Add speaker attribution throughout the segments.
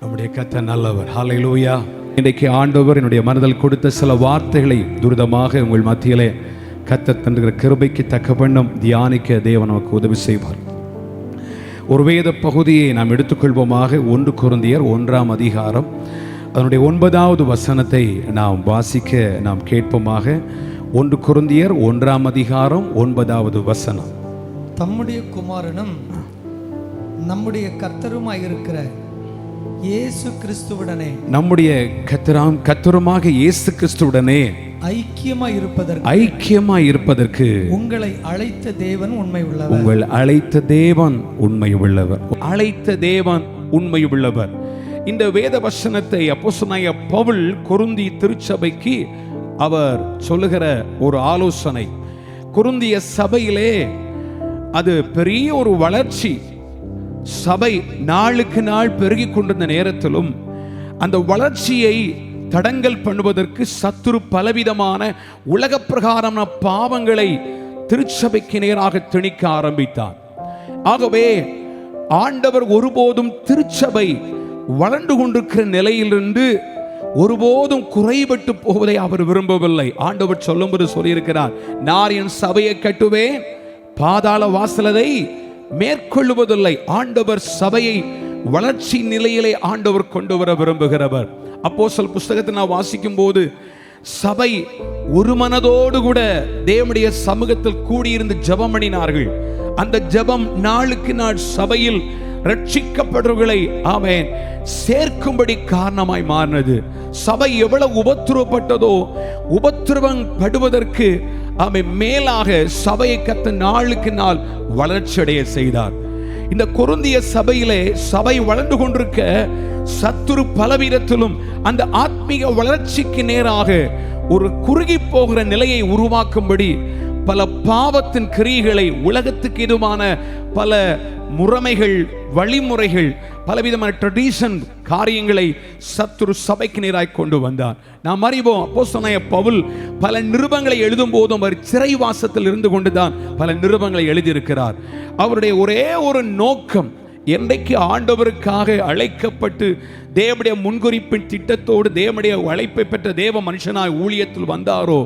Speaker 1: நம்முடைய கர்த்தர் நல்லவர். ஹல்லேலூயா. இன்றைக்கு ஆண்டவர் என்னுடைய மனதில் கொடுத்த சில வார்த்தைகளை துரிதமாக உங்கள் மத்தியிலே கர்த்தர் தந்துகிற கிருபைக்கு தக்க வண்ணம் தியானிக்க தேவன் நமக்கு உதவி செய்வார். ஒரு வேத பகுதியை நாம் எடுத்துக்கொள்வோமாக. 1 கொரிந்தியர் 1ஆம் அதிகாரம் அதனுடைய 9வது வசனத்தை நாம் வாசிக்க நாம் கேட்போமாக. 1 கொரிந்தியர் 1ஆம் அதிகாரம் 9வது வசனம்.
Speaker 2: தம்முடைய குமாரனும் நம்முடைய கர்த்தருமாயிருக்கிற இயேசு கிறிஸ்துவுடனே, நம்முடைய
Speaker 1: கர்த்தருமாக இயேசு கிறிஸ்துவுடனே ஐக்கியமாய் இருப்பதற்கு உங்களை
Speaker 2: அழைத்த தேவன் உண்மை உள்ளவர்.
Speaker 1: உங்கள் அழைத்த தேவன் உண்மை உள்ளவர். அழைத்த தேவன் உண்மை உள்ளவர். இந்த வேத வசனத்தை அப்போஸ்தலனாகிய பவுல் கொரிந்தி திருச்சபைக்கு அவர் சொல்லுகிற ஒரு ஆலோசனை. கொரிந்திய சபையிலே அது பெரிய ஒரு வளர்ச்சி. சபை நாளுக்கு நாள் பெருகி கொண்டிருந்த நேரத்திலும் அந்த வளர்ச்சியை தடங்கல் பண்ணுவதற்கு சத்துரு பலவிதமான உலக பிரகாரமான பாவங்களை திருச்சபைக்கு நேராக திணிக்க ஆரம்பித்தார். ஆகவே ஆண்டவர் ஒருபோதும் திருச்சபை வளர்ந்து கொண்டிருக்கிற நிலையிலிருந்து ஒருபோதும் குறைபட்டு போவதை அவர் விரும்பவில்லை. ஆண்டவர் சொல்லும்போது சொல்லியிருக்கிறார், நான் என் சபையை கட்டுவேன், பாதாள வாசலதை மேற்கொள்ளுவதில்லை. ஆண்டவர் சபையை வளர்ச்சி நிலையிலே ஆண்டவர் கொண்டு வர விரும்புகிறவர். அப்போஸ்தலர் புஸ்தகத்தை நான் வாசிக்கும் போது சபை ஒரு மனதோடு கூட தேவனுடைய சமூகத்தில் கூடியிருந்து ஜெபம் பண்ணினார்கள். அந்த ஜெபம் நாளுக்கு நாள் சபையில் ரட்சிக்கப்படுவர்களை ஆமென் சேர்க்கும்படி காரணமாய் மாறினது. சபை எவ்வளவு உபத்திரவப்பட்டதோ, உபத்திரவம் படுவதற்கு ஆமென் மேலாக சபையை கர்த்தர் நாளுக்கு நாள் வளர்ச்சியடைய செய்தார். இந்த கொரிந்திய சபையிலே சபை வளர்ந்து கொண்டிருக்க சத்துரு பலவிதத்திலும் அந்த ஆத்மீக வளர்ச்சிக்கு நேராக ஒரு குறுகி போகிற நிலையை உருவாக்கும்படி பல பாவத்தின் கிரியைகளை, உலகத்துக்கு எதுவான பல முறைமைகள், வழிமுறைகள், பலவிதமான ட்ரெடிஷன் காரியங்களை சத்துரு சபைக்கு நேராய் கொண்டு வந்தார். நாம் அறிவோம், அப்போஸ்தலனாகிய பவுல் பல நிருபங்களை எழுதும் போதும் அவர் சிறைவாசத்தில் இருந்து கொண்டுதான் பல நிருபங்களை எழுதியிருக்கிறார். அவருடைய ஒரே ஒரு நோக்கம், என்றைக்கு ஆண்டவருக்காக அழைக்கப்பட்டு தேவனுடைய முன்குறிப்பின் திட்டத்தோடு தேவனுடைய அழைப்பை பெற்ற தேவ மனுஷனாய் ஊழியத்தில் வந்தாரோ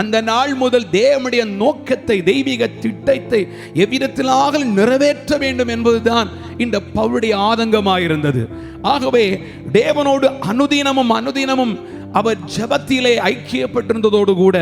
Speaker 1: அந்த நாள் முதல் தேவனுடைய நோக்கத்தை, தெய்வீக திட்டத்தை எவ்விதத்திலாக நிறைவேற்ற வேண்டும் என்பதுதான் இந்த பவுலுடைய ஆதங்கமாயிருந்தது. ஆகவே தேவனோடு அனுதினமும் அவர் ஜெபத்திலே ஐக்கியப்பட்டிருந்ததோடு கூட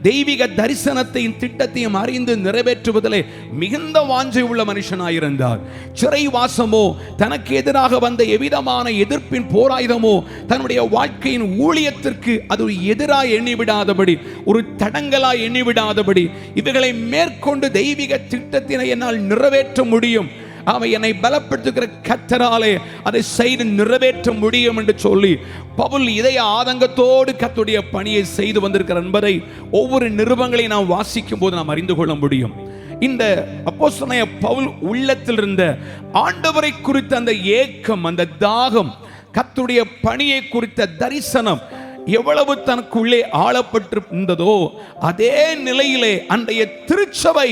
Speaker 1: தெய்வீக தரிசனத்தையும் திட்டத்தையும் அறிந்து நிறைவேற்றுவதிலே மிகுந்த வாஞ்சை உள்ள மனுஷனாயிருந்தார். சிறைவாசமோ, தனக்கு எதிராக வந்த எவ்விதமான எதிர்ப்பின் போராயுதமோ தன்னுடைய வாழ்க்கையின் ஊழியத்திற்கு அது எதிராக எண்ணிவிடாதபடி, ஒரு தடங்களாய் எண்ணிவிடாதபடி, இவைகளை மேற்கொண்டு தெய்வீக திட்டத்தினை என்னால் நிறைவேற்ற முடியும், அவன் என்னை பலப்படுத்துகிற கர்த்தராலே அதை செய்து நிறைவேற்ற முடியும் என்று சொல்லி பவுல் இதய ஆதங்கத்தோடு கர்த்தருடைய பணியை செய்து வந்திருக்கிறார் என்பதை ஒவ்வொரு நிருபங்களையும் நாம் வாசிக்கும் போது நாம் அறிந்து கொள்ள முடியும். இந்த அப்போஸ்தலனாகிய பவுல் உள்ளத்தில் இருந்த ஆண்டவரை குறித்த அந்த ஏக்கம், அந்த தாகம், கர்த்தருடைய பணியை குறித்த தரிசனம் எவ்வளவு தனக்குள்ளே ஆளப்பட்டிருந்ததோ அதே நிலையிலே அன்றைய திருச்சபை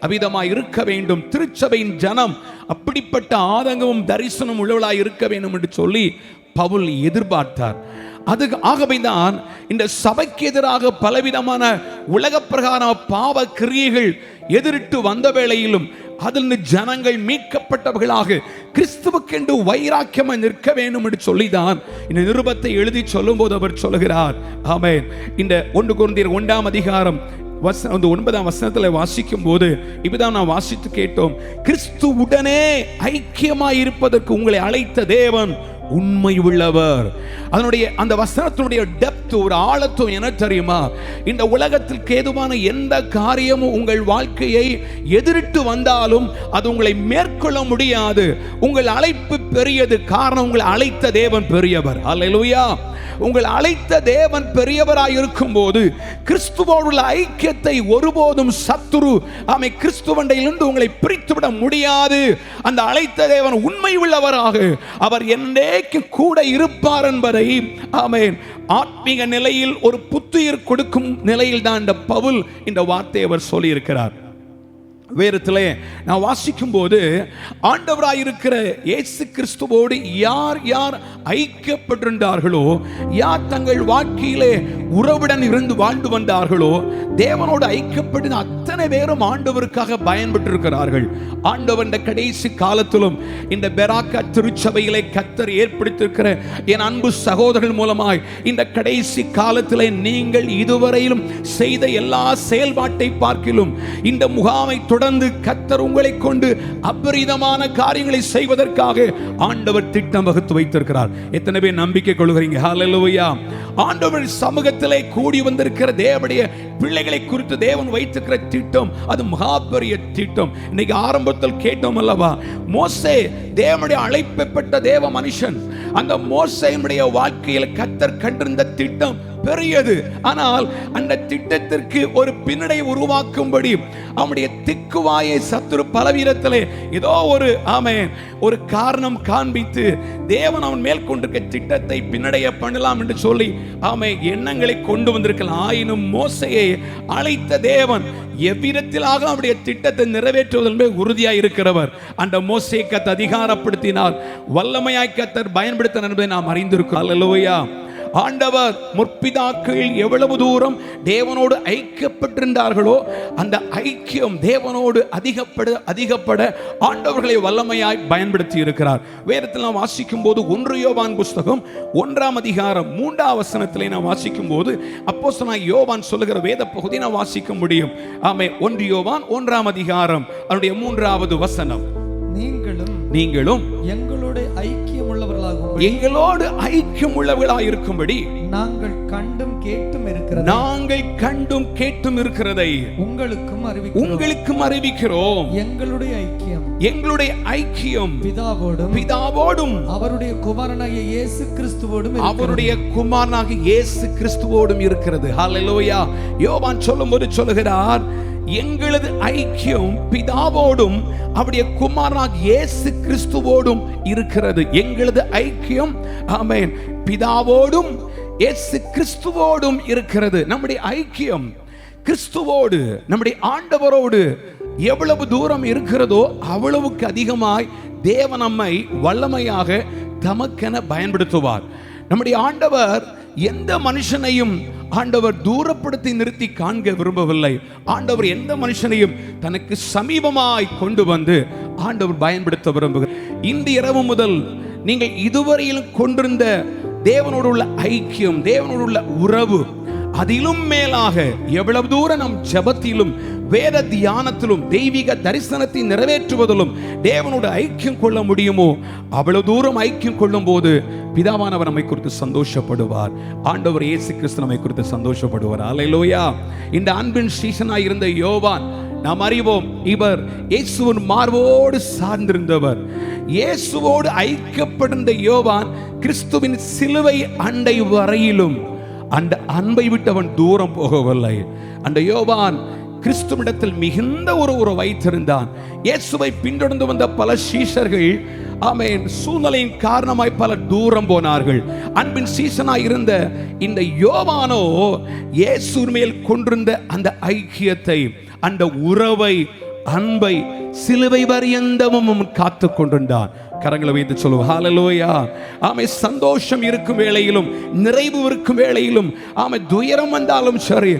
Speaker 1: அவிதமாய் இருக்க வேண்டும். திருச்சபையின் ஜனம் அப்படிப்பட்ட ஆதங்கமும் தரிசனம் உள்ளவளாய் இருக்க வேண்டும் என்று சொல்லி பவுல் எதிர்பார்த்தார். ஆகவே தான் இந்த சபைக்கு எதிராக பலவிதமான உலக பிரகார பாவ கிரியைகள் எதிரிட்டு வந்த வேளையிலும் அதில் ஜனங்கள் மீட்கப்பட்டவர்களாக கிறிஸ்துவுக்கென்று வைராக்கியமாய் நிற்க வேண்டும் என்று சொல்லிதான் இந்த நிருபத்தை எழுதி சொல்லும் போது அவர் சொல்லுகிறார். ஆமென். இந்த 1 கொரிந்தியர் 1ஆம் அதிகாரம் 9ஆம் வசனத்தில் வாசிக்கும் போது இப்பதான் நான் வாசித்து கேட்டோம், கிறிஸ்துவுடனே ஐக்கியமாய் இருப்பதற்கு உங்களை அழைத்த தேவன் உண்மை உள்ளவர். அதனுடைய அந்த வசனத்தினுடைய டெப்த், ஒரு ஆழத்துவம் என்ன தெரியுமா? இந்த உலகத்திற்கு ஏதுவான எந்த காரியமும் உங்கள் வாழ்க்கையை எதிரிட்டு வந்தாலும் அது உங்களை மேற்கொள்ள முடியாது. உங்கள் அழைப்பு பெரியது, காரணம் உங்களை அழைத்த தேவன் பெரியவர். அல்லேலூயா. உங்கள் அழைத்த தேவன் பெரியவராய் இருக்கும் போது கிறிஸ்துவோடு ஐக்கியத்தை ஒருபோதும் சத்துரு கிறிஸ்துவண்டையிலிருந்து உங்களை பிரித்துவிட முடியாது. அந்த அழைத்த தேவன் உண்மை உள்ளவராக அவர் என்னைக்கு கூட இருப்பார் என்பதை ஆமென் ஆத்மீக நிலையில் ஒரு புத்துயிர் கொடுக்கும் நிலையில் தான் இந்த பவுல் இந்த வார்த்தையை அவர் சொல்லி இருக்கிறார். வேதத்திலே நான் வாசிக்கும் போது ஆண்டவராயிருக்கிற இயேசு கிறிஸ்துவோடு யார் யார் ஐக்கியப்பட்டிருந்தார்களோ, யார் தங்கள் வாழ்க்கையிலே உறவுடன் இருந்து வாழ்ந்து வந்தார்களோ, தேவனோடு ஐக்கியப்பட்டு அத்தனை பேரும் ஆண்டவருக்காக பயன்பட்டிருக்கிறார்கள். ஆண்டவர் இந்த கடைசி காலத்திலும் இந்த பெராக்கா திருச்சபையிலே கர்த்தர் ஏற்படுத்தியிருக்கிற என் அன்பு சகோதரர்கள் மூலமாய் இந்த கடைசி காலத்திலே நீங்கள் இதுவரையிலும் செய்த எல்லா செயல்பாட்டை பார்க்கிலும் இந்த முகாமை தொடர்ந்து கர்த்தர் உங்களை கொண்டு அபரிதமான காரியங்களை செய்வதற்காக ஆண்டவர் திட்டம் வகுத்து வைத்திருக்கிறார். எத்தனை பேர் நம்பிக்கை கொள்கிறீங்க? ஹல்லேலூயா. ஆண்டவர் சமூகத்திலே கூடி வந்திருக்கிற தேவனுடைய பிள்ளைகளை குறித்து தேவன் வைத்திருக்கிற திட்டம் அது மகா பெரிய திட்டம். இன்னைக்கு ஆரம்பத்தில் கேட்டோம் அல்லவா, மோசே தேவனுடைய அழைக்கப்பட்ட தேவ மனுஷன். அந்த மோசேயுடைய வாழ்க்கையில் கர்த்தர் கண்டிருந்த திட்டம் பெரியது. ஆனால் அந்த திட்டத்திற்கு ஒரு பின்னடை உருவாக்கும்படி அவனுடைய திக்குவாயை சத்துரு பலவீனத்திலே ஏதோ ஒரு காரணம் காண்பித்து தேவன் அவன் மேல் கொண்டிருக்க திட்டத்தை பின்னடைய பண்ணலாம் என்று சொல்லி எண்ணங்களை கொண்டு வந்திருக்கலாம். ஆயினும் மோசையை அழைத்த தேவன் எவ்விதத்திலாக அவருடைய திட்டத்தை நிறைவேற்றுவதில் உறுதியாய் இருக்கிறவர். அந்த மோசையை கர்த்தர் அதிகாரப்படுத்தினார், வல்லமையாய் கர்த்தர் பயன்படுத்தினார் என்பதை நாம் அறிந்திருக்கிறோம். அல்லேலூயா. ஆண்டவர் முற்பிதாக்கள் எவ்வளவு தூரம் தேவனோடு ஐக்கியப்பட்டிருந்தார்களோ அந்த ஐக்கியம் தேவனோடு அதிகப்பட ஆண்டவர்களை வல்லமையாய் பயன்படுத்தி இருக்கிறார். வேதத்தில் நாம் வாசிக்கும் போது 1 யோவான் புஸ்தகம் 1ஆம் அதிகாரம் 3ஆம் வசனத்திலே நாம் வாசிக்கும் போது அப்போஸ்தலனாகிய யோவான் சொல்லுகிற வேத பகுதியை நாம் வாசிக்க முடியும். 1 யோவான் 1ஆம் அதிகாரம் அதனுடைய 3வது வசனம், நீங்களும் எங்களோடு ஐக்கியம் உள்ளவர்களாயிருக்கும்படி நாங்கள் கண்டும் கேட்டும் இருக்கிறதை உங்களுக்கும் அறிவிக்கிறோம். எங்களுடைய ஐக்கியம் பிதாவோடும் அவருடைய குமாரனாகிய இயேசு கிறிஸ்துவோடும் இருக்கிறது. ஹல்லேலூயா. யோவான் சொல்லும்போது சொல்லுகிறார், எங்களது ஐக்கியம் பிதாவோடும் அவருடைய குமாரனாகிய இயேசு கிறிஸ்துவோடும் இருக்கிறது. எங்களது ஐக்கியம் பிதாவோடும் இயேசு கிறிஸ்துவோடும் இருக்கிறது. நம்முடைய ஐக்கியம் கிறிஸ்துவோடு நம்முடைய ஆண்டவரோடு எவ்வளவு தூரம் இருக்கிறதோ அவ்வளவுக்கு அதிகமாய் தேவன் நம்மை வல்லமையாக தமக்கென பயன்படுத்துவார். நம்முடைய ஆண்டவர் எந்த மனுஷனையும் ஆண்டவர் தூரப்படுத்தி நிறுத்தி காண்க விரும்பவில்லை. ஆண்டவர் எந்த மனுஷனையும் தனக்கு சமீபமாய் கொண்டு வந்து ஆண்டவர் பயன்படுத்த விரும்புகிறார். இந்த இரவு முதல் நீங்கள் இதுவரையிலும் கொண்டிருந்த தேவனோடு உள்ள ஐக்கியம், தேவனோடு உள்ள உறவு, அதிலும் மேலாக எவ்வளவு தூரம் நம் ஜெபத்திலும் வேத தியானத்திலும் தெய்வீக தரிசனத்தை நிறைவேற்றுவதிலும் தேவனோடு ஐக்கியம் கொள்ள முடியுமோ அவ்வளவு தூரம் ஐக்கியம் கொள்ளும் போது பிதாவானவர் நம்மை குறித்து சந்தோஷப்படுவார். ஆண்டவர் இயேசு கிறிஸ்து நம்மை குறித்து சந்தோஷப்படுவார். அல்லேலூயா. இந்த அன்பின் சீசனாய் இருந்த யோவான் நாம் அறிவோம், இவர் இயேசுவின் மார்போடு சார்ந்திருந்தவர். இயேசுவோடு ஐக்கியப்பட்டிருந்த யோவான் கிறிஸ்துவின் சிலுவை அண்டை வரையிலும் அந்த அன்பை விட்டு அவன் தூரம் போகவில்லை. அந்த யோவான் கிறிஸ்துவிடத்தில் மிகுந்த ஒரு வைத்திருந்தான். இயேசுவை பின்தொடர்ந்து வந்த பல சீஷர்கள் சூழ்நிலையின் காரணமாய் பல தூரம் போனார்கள். அன்பின் சீசனாய் இருந்த இந்த யோவானோ இயேசு மேல் கொண்டிருந்த அந்த ஐக்கியத்தை, அந்த உறவை, அன்பை சிலுவை பரியந்தமும் காத்து கொண்டிருந்தான். கரங்களை வைத்து சொல்லுவோம் ஹல்லேலூயா. சந்தோஷம் இருக்கும் வேளையிலும் நிறைவு இருக்கும் வேளையிலும் துயரம் வந்தாலும் சரி,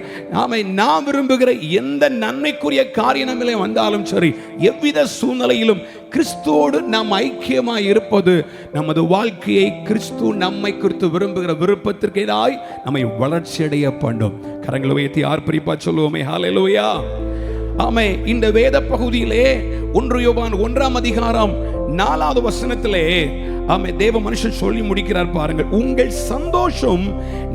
Speaker 1: நாம் விரும்புகிற எந்த நன்மைக்குரிய காரியங்களே வந்தாலும் சரி, எவ்வித சூழ்நிலையிலும் கிறிஸ்துவோடு நாம் ஐக்கியமாய் இருப்பது நமது வாழ்க்கையை கிறிஸ்து நம்மை குறித்து விரும்புகிற விருப்பத்திற்கு எதிராய் நம்மை வளர்ச்சி அடைய பண்ணும். கரங்களை வைத்து ஆர்ப்பரிப்பா சொல்லுவோமே ஹல்லேலூயா. இந்த வேத பகுதியிலே 1 யோவான் 1ஆம் அதிகாரம் 4வது வசனத்திலே தேவ மனுஷன் சொல்லி முடிக்கிறார் பாருங்கள். உங்கள் சந்தோஷம்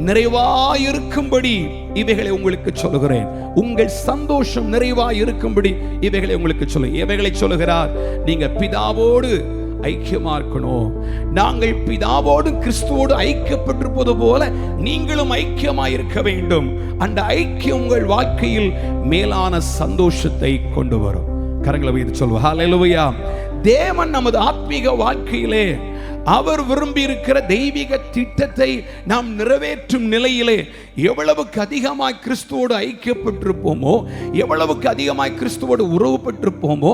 Speaker 1: நிறைவாயிருக்கும்படி இவைகளை உங்களுக்கு சொல்லுகிறேன். உங்கள் சந்தோஷம் நிறைவாயிருக்கும்படி இவைகளை உங்களுக்கு இவைகளை சொல்லுகிறார். நீங்க பிதாவோடு ஐக்கியமா இருக்கணும். நாங்கள் பிதாவோடு கிறிஸ்துவோடு ஐக்கியப்பட்டிருப்பது போல நீங்களும் ஐக்கியமாய் இருக்க வேண்டும். அந்த ஐக்கியம் உங்கள் வாழ்க்கையில் மேலான சந்தோஷத்தை கொண்டு வரும். கரங்களை வைத்து சொல்லுவோம் ஹல்லேலூயா. தேவன் நமது ஆத்மீக வாழ்க்கையிலே அவர் விரும்பி இருக்கிற தெய்வீக திட்டத்தை நாம் நிறைவேற்றும் நிலையிலே எவ்வளவுக்கு அதிகமாய் கிறிஸ்துவோடு ஐக்கியப்பட்டிருப்போமோ, எவ்வளவுக்கு அதிகமாய் கிறிஸ்துவோடு உறவு பெற்றிருப்போமோ,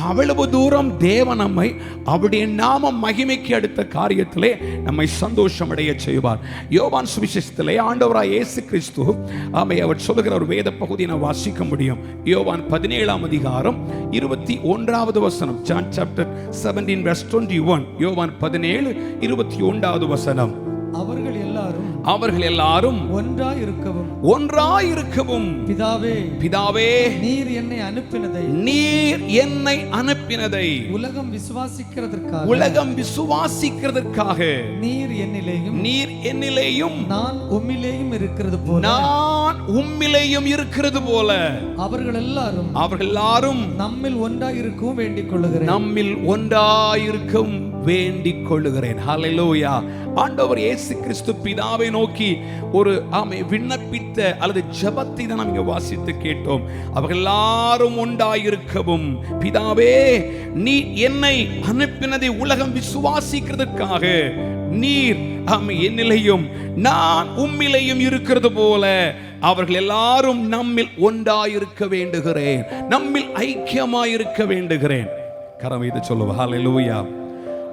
Speaker 1: அவ்வளவு தூரம் தேவன் நம்மை அவருடைய நாம மகிமைக்கு அடுத்த காரியத்திலே நம்மை சந்தோஷம் அடைய செய்வார். யோவான் சுவிசேஷத்திலே ஆண்டவராய் இயேசு கிறிஸ்து அவர் சொல்லுகிற ஒரு வேத பகுதியை நான் வாசிக்க முடியும். யோவான் 17ஆம் அதிகாரம் 21வது வசனம். John chapter 17 verse 21. யோவான் 17:21வது வசனம். அவர்கள் எல்லாரும் ஒன்றாயிருக்கவும் பிதாவே நீர் என்னை அனுப்பினதை உலகம் விசுவாசிக்கிறதற்காக நீர் என்னிலேயும் நான் உம்மிலேயும் இருக்கிறது போல அவர்கள் எல்லாரும் நம்மில் ஒன்றாயிருக்கவும் வேண்டிக் கொள்ளுகிறேன். ஹல்லேலூயா. ஆண்டவர் இயேசு கிறிஸ்து பிதாவை நோக்கி ஒரு விண்ணப்பித்த அல்லது ஜெபத்தை தான் நாம் இங்கே வாசித்து கேட்டோம். அவர்கள் எல்லாரும் ஒன்றாயிருக்கவும் பிதாவே நீ என்னை அனுப்பினதை உலகம் விசுவாசிக்கிறதுக்காக நீர் என்னிலேயும் நான் உம்மிலேயும் இருக்கிறது போல அவர்கள் எல்லாரும் நம்மில் ஒன்றாயிருக்க வேண்டுகிறேன், நம்மில் ஐக்கியமாயிருக்க வேண்டுகிறேன். கரம் வைத்து சொல்லுவோம். ஹல்லேலூயா.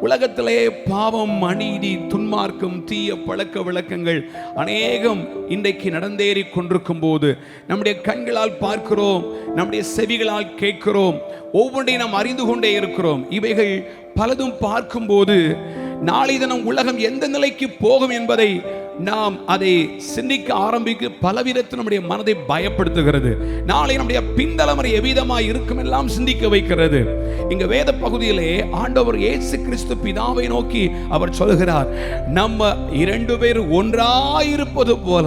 Speaker 1: உலகத்திலே பாவம், அநீதி, துன்மார்க்கம், தீய பழக்க வழக்கங்கள் அநேகம் இன்றைக்கு நடந்தேறி கொண்டிருக்கும் போது நம்முடைய கண்களால் பார்க்கிறோம், நம்முடைய செவிகளால் கேட்கிறோம், ஒவ்வொன்றையும் நாம் அறிந்து கொண்டே இருக்கிறோம். இவைகள் பலதும் பார்க்கும்போது நாளை தினம் உலகம் எந்த நிலைக்கு போகும் என்பதை நாம் அதை சிந்திக்க ஆரம்பிக்க பலவிதத்தில் நம்முடைய மனதை பயப்படுத்துகிறது. நாளை நம்முடைய பின்தலைமுறை எவ்விதமாய் இருக்கும் எல்லாம் சிந்திக்க வைக்கிறது. இங்க வேத பகுதியிலே ஆண்டவர் இயேசு கிறிஸ்து பிதாவை நோக்கி அவர் சொல்கிறார், நம்ம 2 பேர் ஒன்றாயிருப்பது போல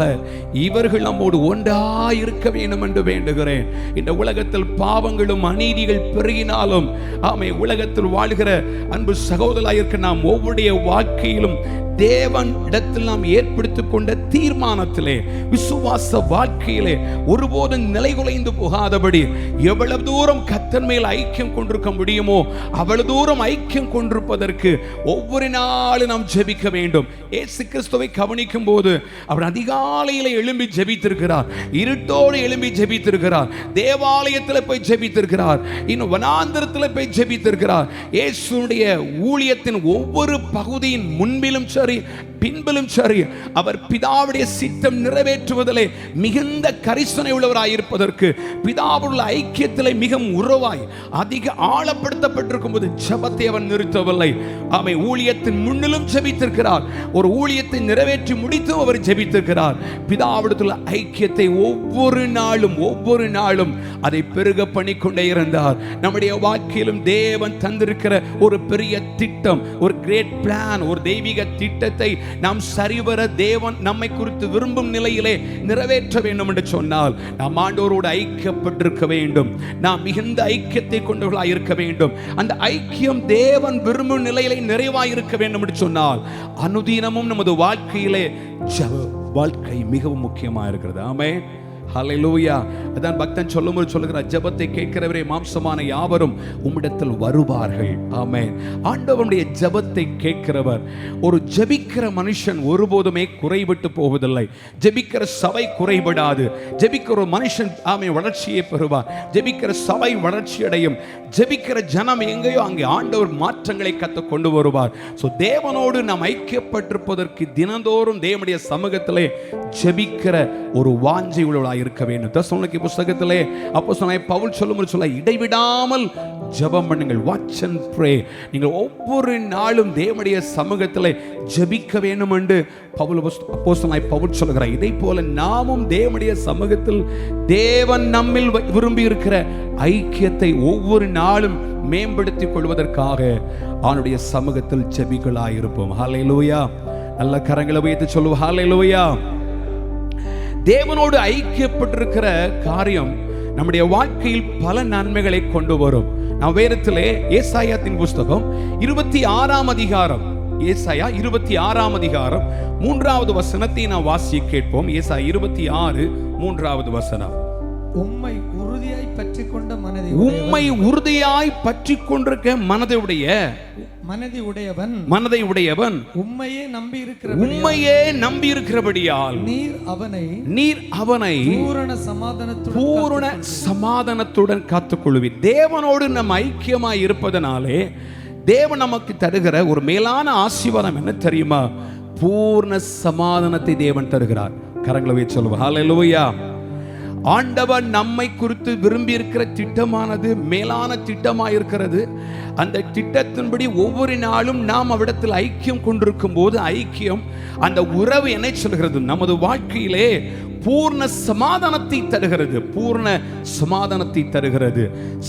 Speaker 1: இவர்கள் நம்மோடு ஒன்றாயிருக்க வேண்டும் என்று வேண்டுகிறேன். இந்த உலகத்தில் பாவங்களும் அநீதிகள் பெருகினாலும் உலகத்தில் வாழ்கிற அன்பு சகோதரராயிருக்க நாம் ஒவ்வொரு வாழ்க்கையிலும் தேவன் இடத்தில் நாம் ஏற்படுத்திக் கொண்ட தீர்மானத்திலே, விசுவாச வாழ்க்கையிலே ஒருபோதும் நிலைகுலைந்து போகாதபடி எவ்வளவு தூரம் கர்த்தர் மேல் ஐக்கியம் கொண்டிருக்க முடியுமோ அவ்வளவு தூரம் ஐக்கியம் கொண்டிருப்பதற்கு ஒவ்வொரு நாளும் நாம் ஜெபிக்க வேண்டும். இயேசு கிறிஸ்துவை கவனிக்கும் போது அவர் அதிகாலையிலே எழும்பி ஜெபித்திருக்கிறார், இருட்டோடு எழும்பி ஜெபித்திருக்கிறார், தேவாலயத்தில் போய் ஜெபித்திருக்கிறார், இன்னும் வனாந்தரத்தில் போய் ஜெபித்திருக்கிறார். இயேசுடைய ஊழியத்தின் ஒவ்வொரு பகுதியின் முன்பிலும் சரி பின்பிலும் சரி அவர் பிதாவுடைய சித்தம் நிறைவேற்றுவதிலே மிகுந்த கரிசனை உள்ளவராயிருப்பதற்கு, பிதாவுடைய ஐக்கியத்திலே மிகவும் உறவாய் அதிக ஆழப்படுத்தப்பட்டிருக்கும் போது ஜெபத்தை அவர் நிறுத்தவில்லை. ஊழியத்தின் முன்னிலும் ஜெபித்திருக்கிறார், ஒரு ஊழியத்தை நிறைவேற்றி முடித்தும் அவர் ஜெபித்திருக்கிறார். பிதாவுடைய ஐக்கியத்தை ஒவ்வொரு நாளும் அதை பெருக பண்ணிக்கொண்டே இருந்தார். நம்முடைய வாழ்க்கையிலும் தேவன் தந்திருக்கிற ஒரு பெரிய திட்டம், ஒரு கிரேட் பிளான், ஒரு தெய்வீக திட்டத்தை நாம் சரிவர தேவன் நம்மை குறித்து விரும்பும் நிலையிலே நிறைவேற்ற வேண்டும் என்று சொன்னால் நாம் ஆண்டவரோடு ஐக்கியப்பட்டிருக்க வேண்டும். நாம் மிகுந்த ஐக்கியத்தை கொண்டவர்களாக இருக்க வேண்டும். அந்த ஐக்கியம் தேவன் விரும்பும் நிலையிலே நிறைவாயிருக்க வேண்டும் என்று சொன்னால் அனுதினமும் நமது வாழ்க்கையிலே வாழ்க்கை மிகவும் முக்கியமாக இருக்கிறது. ஆமென். ஹல்லேலூயா. அதான் பக்தன் சொல்லும்போது சொல்லுகிறார், ஜெபத்தை கேட்கிறவரே மாம்சமான யாவரும் உம்மிடத்தில் வருவார்கள். ஆமென். ஆண்டவருடைய ஜெபத்தை கேட்கிறவர், ஒரு ஜெபிக்கிற மனுஷன் ஒருபோதுமே குறைபட்டு போவதில்லை. ஜெபிக்கிற சபை குறைபடாது. ஜெபிக்கிற ஒரு மனுஷன் வளர்ச்சியை பெறுவார். ஜெபிக்கிற சபை வளர்ச்சி அடையும். ஜெபிக்கிற ஜனம் எங்கேயோ அங்கே ஆண்டவர் மாற்றங்களை கொண்டு வருவார். தேவனோடு நாம் ஐக்கியப்பட்டிருப்பதற்கு தினந்தோறும் தேவனுடைய சமூகத்திலே ஜெபிக்கிற ஒரு வாஞ்சை உள்ளவர்களாக இருக்க வேண்டும். தெசலோனிக்கே புத்தகத்திலே அப்போஸ்தலனாகிய பவுல் சொல்லும்போது இடைவிடாமல் ஜெபம் பண்ணுங்கள், வாட்ச் அண்ட் ப்ரே. நீங்கள் ஒவ்வொரு நாளும் தேவனுடைய சமூகத்திலே ஜெபிக்க வேண்டும் என்று அப்போஸ்தலனாகிய பவுல் சொல்கிறார். இதை போல நாமும் தேவனுடைய சமூகத்தில் தேவன் நம்மில் விரும்பி இருக்கிற ஐக்கியத்தை ஒவ்வொரு நாளும் மேம்படுத்திக் கொள்வதற்காக அவனுடைய சமூகத்தில் ஜெபிக்கலாயிருப்போம். ஹல்லேலூயா. நல்ல கரங்களை உயர்த்தி சொல்லுவோம். ஹல்லேலூயா. தேவனோடு ஐக்கியப்பட்டிருக்கிற காரியம் நம்முடைய வாழ்க்கையில் பல நன்மைகளை கொண்டு வரும். நாம் வேதத்திலே ஏசாயாத்தின் புஸ்தகம் 26ஆம் அதிகாரம், ஏசாயா 26ஆம் அதிகாரம் 3வது வசனத்தை நாம் வாசிக்க கேட்போம். ஏசாயா 26 3வது வசனம்.
Speaker 2: உம்மை உறுதியாய் பற்றிக் கொண்ட
Speaker 1: உம்மை உறுதியாய் பற்றிக் கொண்டிருக்க மனதையுடைய மனதை உடையவன்
Speaker 2: உம்மையே
Speaker 1: நம்பி இருக்கிறபடியால் நீர் அவனை பூரண சமாதானத்துடன் காத்துக்கொள்வீர். தேவனோடு நம்ம ஐக்கியமாய் இருப்பதனாலே தேவன் நமக்கு தருகிற ஒரு மேலான ஆசீர்வாதம் என்ன தெரியுமா? பூர்ண சமாதானத்தை தேவன் தருகிறார். கரங்களை வைத்து சொல்லுவோம் ஹல்லேலூயா. ஆண்டவர் நம்மை குறித்து விரும்பி இருக்கிற திட்டமானது மேலான திட்டமாக இருக்கிறது. அந்த திட்டத்தின்படி ஒவ்வொரு நாளும் நாம் அவ்விடத்தில் ஐக்கியம் கொண்டிருக்கும் போது அந்த உறவு என்ன சொல்கிறது? நமது வாழ்க்கையிலே பூர்ண சமாதானத்தை தருகிறது. பூர்ண சமாதானத்தை தருகிறது.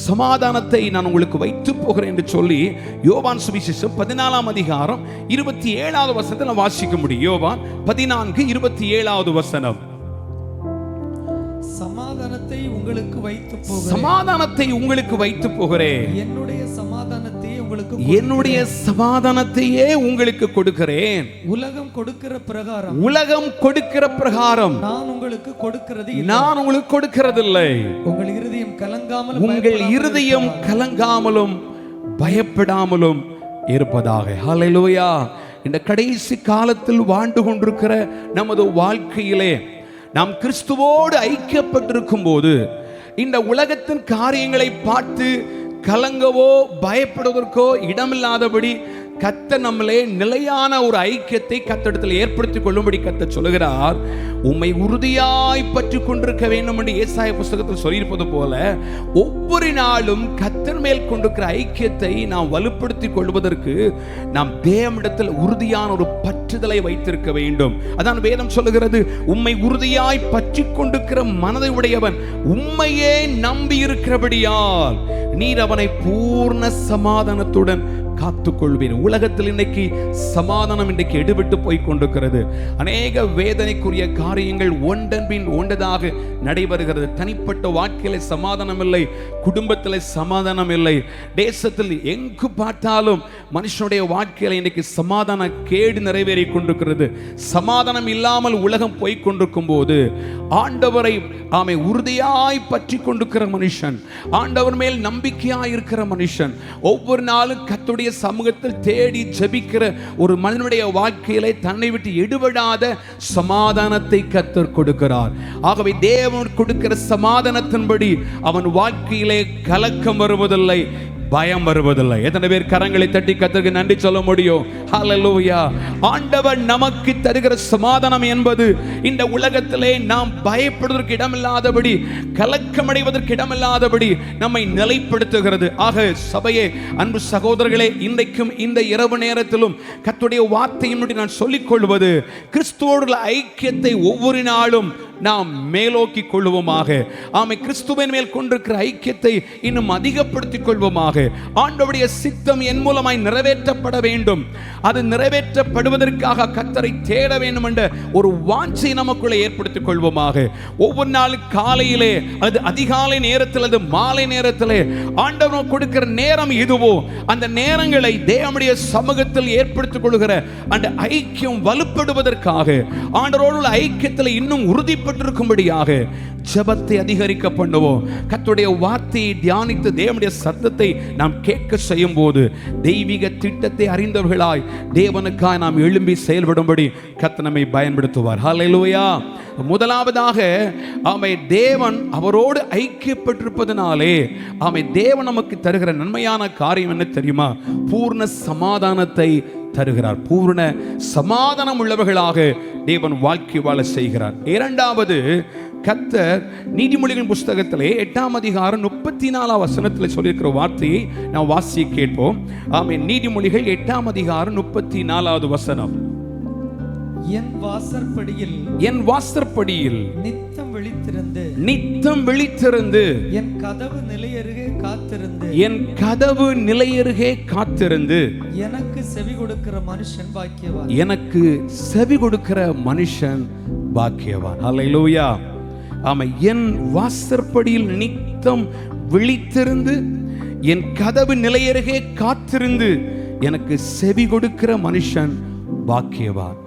Speaker 1: சமாதானத்தை நான் உங்களுக்கு வைத்து போகிறேன் என்று சொல்லி யோவான் சுவிசேஷம் 14ஆம் அதிகாரம் 27வது வசனத்தில் வாசிக்க முடியும். யோவான் 14:27 வசனம்.
Speaker 2: சமாதானத்தை உங்களுக்கு வைத்து போகிறேன்.
Speaker 1: என்னுடைய சமாதானத்தையே உங்களுக்கு கொடுக்கிறேன்.
Speaker 2: உலகம் கொடுக்கிற பிரகாரம் நான் உங்களுக்கு
Speaker 1: கொடுக்கிறதில்லை. உங்கள் இருதயம் கலங்காமலும் பயப்படாமலும் இருப்பதாக. ஹல்லேலூயா. இந்த கடைசி காலத்தில் வாழ்ந்து கொண்டிருக்கிற நமது வாழ்க்கையிலே நாம் கிறிஸ்துவோடு ஐக்கியப்பட்டிருக்கும் போது இந்த உலகத்தின் காரியங்களை பார்த்து கலங்கவோ பயப்படுவதற்கோ இடமில்லாதபடி கர்த்தர் நம்மளே நிலையான ஒரு ஐக்கியத்தை கர்த்தரிடத்தில் ஏற்படுத்திக் கொள்ளும்படி கர்த்தர் சொல்லுகிறார். உம்மை உறுதியாய் பற்றி கொண்டிருக்க வேண்டும் என்று ஏசாயா புஸ்தகத்தில் சொல்லியிருப்பது போல ஒவ்வொரு நாளும் கர்த்தர் மேல் கொண்டிருக்கிற ஐக்கியத்தை நாம் வலுப்படுத்திக் கொள்வதற்கு நாம் தேவனிடத்தில் உறுதியான ஒரு பற்றுதலை வைத்திருக்க வேண்டும். அதான் வேதம் சொல்லுகிறது, உம்மை உறுதியாய் பற்றி கொண்டிருக்கிற மனதை உடையவன் உம்மையே நம்பி இருக்கிறபடியால் நீர் அவனை பூர்ண சமாதானத்துடன் காத்துக்கொள்வீர். உலகத்தில் இன்னைக்கு சமாதானம் இன்றைக்கு எடுபட்டு போய் கொண்டிருக்கிறது. அநேக வேதனைக்குரிய காரியங்கள் ஒன்றன் பின் ஒன்றதாக நடைபெறுகிறது. தனிப்பட்ட வாழ்க்கையில சமாதானம் இல்லை, குடும்பத்தில் சமாதானம் இல்லை, தேசத்தில் எங்கு பார்த்தாலும் மனுஷனுடைய வாழ்க்கையில இன்னைக்கு சமாதான கேடு நிறைவேறி கொண்டிருக்கிறது. சமாதானம் இல்லாமல் உலகம் போய் கொண்டிருக்கும் போது ஆண்டவரை உறுதியாய் பற்றி கொண்டிருக்கிற மனுஷன், ஆண்டவர் மேல் நம்பிக்கையாய் இருக்கிற மனுஷன், ஒவ்வொரு நாளும் கர்த்தருடைய சமூகத்தில் தேடி ஜெபிக்கிற ஒரு மனிதனுடைய வாழ்க்கையிலே தன்னை விட்டு எடுபடாத சமாதானத்தை கர்த்தர் கொடுக்கிறார். ஆகவே தேவன் கொடுக்கிற சமாதானத்தின்படி அவன் வாழ்க்கையிலே கலக்கம் வருவதில்லை, பயம் வருவதில்லை. எத்தனை பேர் கரங்களை தட்டி கர்த்தருக்கு நன்றி சொல்ல முடியும்? ஹல்லேலூயா. ஆண்டவர் நமக்கு தருகிற சமாதானம் என்பது இந்த உலகத்திலே நாம் பயப்படுவதற்கு இடமில்லாதபடி, கலக்கமடைவதற்கு இடமில்லாதபடி நம்மை நிலைப்படுத்துகிறது. ஆக சபையே, அன்பு சகோதரர்களே, இன்றைக்கும் இந்த இரவு நேரத்திலும் கர்த்தருடைய வார்த்தையின்படி நான் சொல்லிக் கொள்வது, கிறிஸ்துவோடு ஐக்கியத்தை ஒவ்வொரு நாளும் நாம் மேலோக்கி கொள்வோமாக. கிறிஸ்துவின் மேல் கொண்டிருக்கிற ஐக்கியத்தை இன்னும் அதிகப்படுத்திக் கொள்வோமாக. ஆண்டவருடைய சித்தம் என் மூலமாய் நிறைவேற்றப்பட வேண்டும். அது நிறைவேற்றப்படுவதற்காக கர்த்தரை தேட வேண்டும் என்ற ஒரு வாஞ்சை நமக்குள்ளே ஏற்படுத்திக் கொள்வோமாக. ஒவ்வொரு நாள் காலையிலே அது அதிகாலை நேரத்தில், அது மாலை நேரத்திலே ஆண்டவர் கொடுக்கிற நேரம் எதுவோ அந்த நேரங்களை தேவனுடைய சமூகத்தில் ஏற்படுத்திக் கொள்கிற அந்த ஐக்கியம் வலுப்படுவதற்காக, ஆண்டவரோடு ஐக்கியத்தில் இன்னும் உறுதிப்பட்டிருக்கும்படியாக ஜெபத்தை அதிகரிக்க பண்ணுவோம். கர்த்தருடைய வார்த்தையை தியானித்து தேவனுடைய சத்தத்தை நாம் கேட்க செய்யும் போது தெய்வீக திட்டத்தை அறிந்தவர்களாய் தேவனுக்காய் நாம் எழும்பி செயல்படும்படி கர்த்தர் நம்மை பயன்படுத்துவார். ஹல்லேலூயா. முதலாவதாக தேவன் அவரோடு ஐக்கியப்பட்டிருப்பதனாலே தேவன் நமக்கு தருகிற நன்மையான காரியம் என்ன தெரியுமா? பூர்ண சமாதானத்தை தருகிறார். பூர்ண சமாதானம் உள்ளவர்களாக தேவன் வாழ்க்கை வாழ செய்கிறார். இரண்டாவது, கர்த்தர் நீதிமொழிகளின் புஸ்தகத்திலே 8ஆம் அதிகாரம் 34ஆம் வசனத்தில் சொல்லியிருக்கிற வார்த்தையை நாம் வாசிக்க கேட்போம். நீதிமொழிகள் 8ஆம் அதிகாரம் 34வது வசனம்.
Speaker 2: என் வாசற்படியில்
Speaker 1: நித்தம் விழித்திருந்து
Speaker 2: என் கதவு நிலையருகே காத்திருந்து எனக்கு செவி கொடுக்கிற மனுஷன் பாக்கியவான். ஹல்லேலூயா. என் வாசற்படியில் நித்தம் விழித்திருந்து என் கதவு நிலையருகே காத்திருந்து எனக்கு செவி கொடுக்கிற மனுஷன் பாக்கியவான்.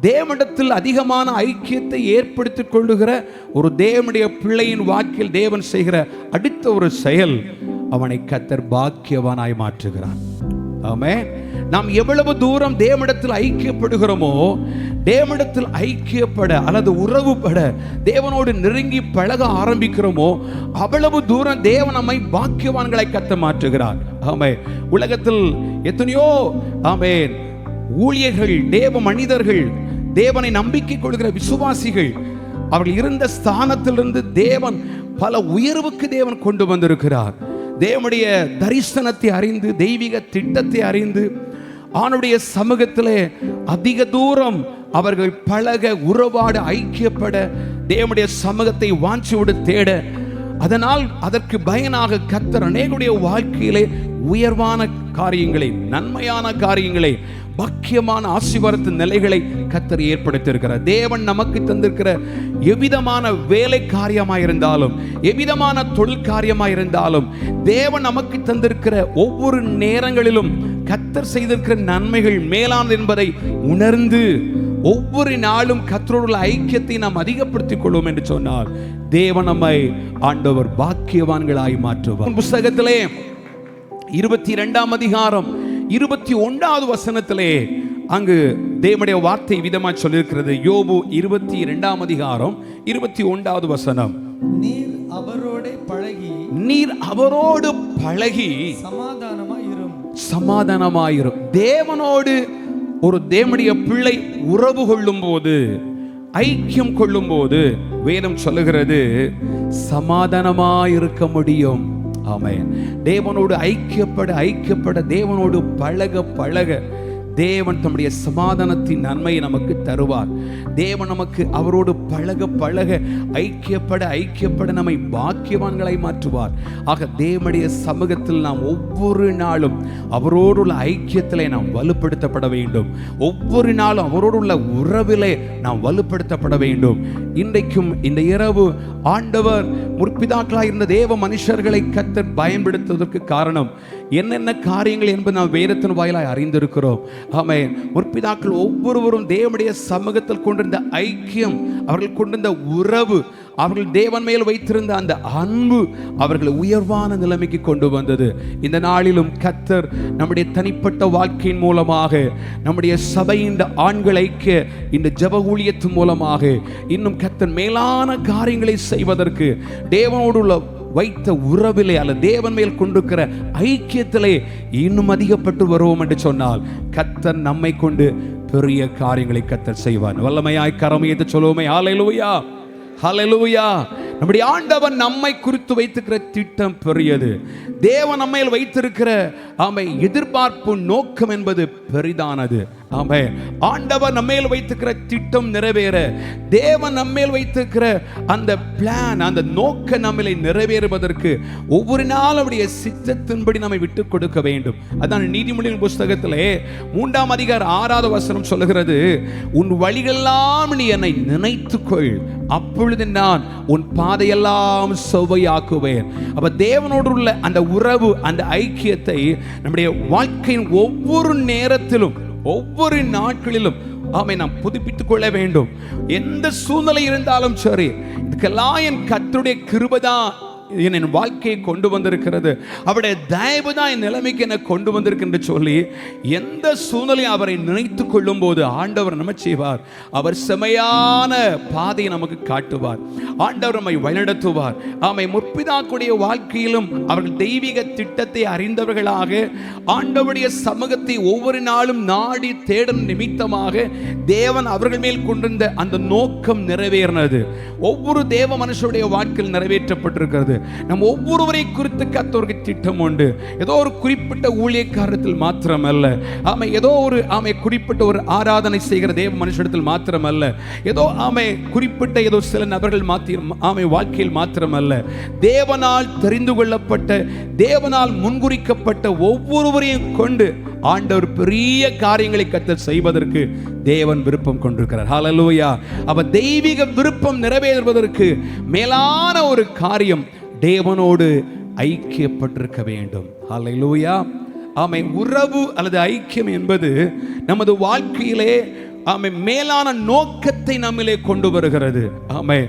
Speaker 2: தேவனிடத்தில் அதிகமான ஐக்கியத்தை ஏற்படுத்திக் கொள்ளுகிற ஒரு தேவனுடைய பிள்ளையின் வாழ்க்கையில் தேவன் செய்கிற அடுத்த ஒரு செயல், அவனை கர்த்தர் பாக்கியவானாய் மாற்றுகிறார். ஆமென். நாம் எவ்வளவு தூரம் தேவனிடத்தில் ஐக்கியப்படுகிறோமோ, தேவனிடத்தில் ஐக்கியப்பட அல்லது உறவுபட, தேவனோடு நெருங்கி பழக ஆரம்பிக்கிறோமோ, அவ்வளவு தூரம் தேவன் நம்மை பாக்கியவான்களை கத்த மாற்றுகிறார். ஆமே, உலகத்தில் எத்தனையோ ஆமென் ஊழியர்கள், தேவ மனிதர்கள், தேவனை நம்பிக்கை கொள்கிற விசுவாசிகள், அவர்கள் இருந்த ஸ்தானத்திலிருந்து தேவன் பல உயர்வுக்கு தேவன் கொண்டு வந்திருக்கிறார். தேவனுடைய தரிசனத்தை அறிந்து, தெய்வீக திட்டத்தை அறிந்து, அவனுடைய சமூகத்திலே அதிக தூரம் அவர்கள் பழக, உறவாட, ஐக்கியப்பட, தேவனுடைய சமூகத்தை வாஞ்சியோடு தேட, அதனால் அதற்கு பயனாக கர்த்தர் அநேகருடைய வாழ்க்கையிலே உயர்வான காரியங்களை, நன்மையான காரியங்களை, பாக்கியமான ஆசீர்வாத நிலைகளை கர்த்தர் ஏற்படுத்தியிருக்கிறார். தேவன் நமக்கு தந்திருக்கிற எவ்விதமான வேலை காரியமாயிருந்தாலும், எவ்விதமான தொழில் காரியமாயிருந்தாலும், தேவன் நமக்கு தந்திருக்கிற ஒவ்வொரு நேரங்களிலும் கர்த்தர் செய்திருக்கிற நன்மைகள் மேலானது என்பதை உணர்ந்து ஒவ்வொரு நாளும் கர்த்தரோடு ஐக்கியத்தை நாம் அதிகப்படுத்திக் கொள்வோம் என்று சொன்னால், தேவன் நம்மை ஆண்டவர் பாக்கியவான்களாய் மாற்றுவார். புஸ்தகத்திலே 22ஆம் அதிகாரம் 21வது வசனத்திலே அங்கு தேவனுடைய வார்த்தை விதமாக சொல்லியிருக்கிறது. யோபு 22ஆம் அதிகாரம் 21வது வசனம்.
Speaker 3: நீர் அவரோடு
Speaker 2: பழகி
Speaker 3: சமாதானமாயிரும்.
Speaker 2: தேவனோடு ஒரு தேவனுடைய பிள்ளை உறவு கொள்ளும் போது, ஐக்கியம் கொள்ளும் போது, வேதம் சொல்லுகிறது சமாதானமாயிருக்க முடியும். ஆமென். தேவனோடு ஐக்கியப்பட, தேவனோடு பழக தேவன் தம்முடைய சமாதானத்தின் நன்மையை நமக்கு தருவார். தேவன் நமக்கு அவரோடு பழக ஐக்கியப்பட நம்மை பாக்கியவான்களை மாற்றுவார். ஆக தேவனுடைய சமூகத்தில் நாம் ஒவ்வொரு நாளும் அவரோடு உள்ள ஐக்கியத்திலே நாம் வலுப்படுத்தப்பட வேண்டும். ஒவ்வொரு நாளும் அவரோடு உள்ள உறவிலே நாம் வலுப்படுத்தப்பட வேண்டும். இன்றைக்கும் இந்த இரவு ஆண்டவர் முற்பிதாக்களாய் இருந்த தேவ மனுஷர்களை கர்த்தர் பயன்படுத்துவதற்கு காரணம் என்னென்ன காரியங்கள் என்பது நாம் வேதத்தின் வாயிலாய் அறிந்திருக்கிறோம். ஆமென். முற்பிதாக்கள் ஒவ்வொருவரும் தேவனுடைய சமூகத்தில் கொண்டிருந்த ஐக்கியம், அவர்கள் கொண்டிருந்த உறவு, அவர்கள் தேவன் மேல் வைத்திருந்த அந்த அன்பு அவர்களை உயர்வான நிலைமைக்கு கொண்டு வந்தது. இந்த நாளிலும் கர்த்தர் நம்முடைய தனிப்பட்ட வாழ்க்கையின் மூலமாக, நம்முடைய சபையின் ஆண்கள் ஐக்கிய இந்த ஜெப ஊழியத்தின் மூலமாக இன்னும் கர்த்தர் மேலான காரியங்களை செய்வதற்கு, தேவனோடு உள்ள வைத்த உறவிலே அல்ல தேவன் மேல் கொண்டிருக்கிற ஐக்கியத்திலே இன்னும் அதிகப்பட்டு வருவோம் என்று சொன்னால், கர்த்தர் நம்மை கொண்டு பெரிய காரியங்களை கர்த்தர் செய்வார். வல்லமையாய் கரமையத்தை சொல்லுவோமே. ஹல்லேலூயா, ஹல்லேலூயா. நம்முடைய ஆண்டவன் நம்மை குறித்து வைத்திருக்கிற திட்டம் பெரியது. தேவன் நம்மையில் வைத்திருக்கிற எதிர்பார்ப்பு, நோக்கம் என்பது பெரிதானது. ஆமென். ஆண்டவர் நம்மையில் வைத்திருக்கிற திட்டம் நிறைவேற, தேவன் நம்மேல் வைத்திருக்கிற அந்த பிளான், அந்த நோக்க நம்மளை நிறைவேறுவதற்கு ஒவ்வொரு நாள் அவருடைய சித்தத்தின்படி நம்மை விட்டு கொடுக்க வேண்டும். அதான் நீதிமொழியின் புஸ்தகத்திலே 3ஆம் அதிகாரம் 6வது வசனம் சொல்லுகிறது, உன் வழிகளெல்லாம் நீ என்னை நினைத்துக்கொள், அப்பொழுது நான் உன் பாதையெல்லாம் செவ்வையாக்குவேன். அப்ப தேவனோடு உள்ள அந்த உறவு, அந்த ஐக்கியத்தை நம்முடைய வாழ்க்கையின் ஒவ்வொரு நேரத்திலும், ஒவ்வொரு நாட்களிலும் நாம் புதுப்பித்துக் கொள்ள வேண்டும். எந்த சூழ்நிலை இருந்தாலும் சரி, இதுக்கெல்லாம் என் கர்த்தருடைய கிருபைதான் என் வாழ்க்கையை கொண்டு வந்திருக்கிறது, அவருடைய தயவு தான் என் நிலைமைக்கு என்னை கொண்டு வந்திருக்கு சொல்லி எந்த சூழ்நிலையும் அவரை நினைத்து கொள்ளும் போது ஆண்டவர் நம்ம செய்வார். அவர் செமையான பாதையை நமக்கு காட்டுவார். ஆண்டவர் நம்மை வழிநடத்துவார். முற்பிதாக்குடைய வாழ்க்கையிலும் அவர்கள் தெய்வீக திட்டத்தை அறிந்தவர்களாக ஆண்டவருடைய சமூகத்தை ஒவ்வொரு நாளும் நாடி தேடும் நிமித்தமாக தேவன் அவர்கள் மேல் கொண்டிருந்த அந்த நோக்கம் நிறைவேறினது. ஒவ்வொரு தேவ மனுஷருடைய வாழ்க்கையில் நிறைவேற்றப்பட்டிருக்கிறது. நம் ஒவ்வொருவரை குறித்து கர்த்தருக்கு திட்டம் உண்டு. ஏதோ ஒரு குறிப்பிட்ட ஊழியக்காரத்தில் மாத்திரமல்ல, ஏதோ ஒரு குறிப்பிட்ட ஒரு ஆராதனை செய்கிற தேவ மனுஷத்தில் மாத்திரமல்ல, ஏதோ குறிப்பிட்ட ஏதோ சில நபர்கள் வாழ்க்கையில் மாத்திரமல்ல, தேவனால் தெரிந்து கொள்ளப்பட்ட, தேவனால் முன்குறிக்கப்பட்ட ஒவ்வொருவரையும் கொண்டு ஆண்டவர் பெரிய காரியங்களை கர்த்தர் செய்வதற்கு தேவன் விருப்பம் கொண்டிருக்கிறார். ஹல்லேலூயா. அப்ப தெய்வீக விருப்பம் நிறைவேறுவதற்கு மேலான ஒரு காரியம் தேவனோடு ஐக்கியப்பட்டிருக்க வேண்டும். ஹல்லேலூயா. உறவு அல்லது ஐக்கியம் என்பது நமது வாழ்க்கையிலே
Speaker 1: ஆமே மேலான நோக்கத்தை நம்மிலே கொண்டு வருகிறது. ஆமே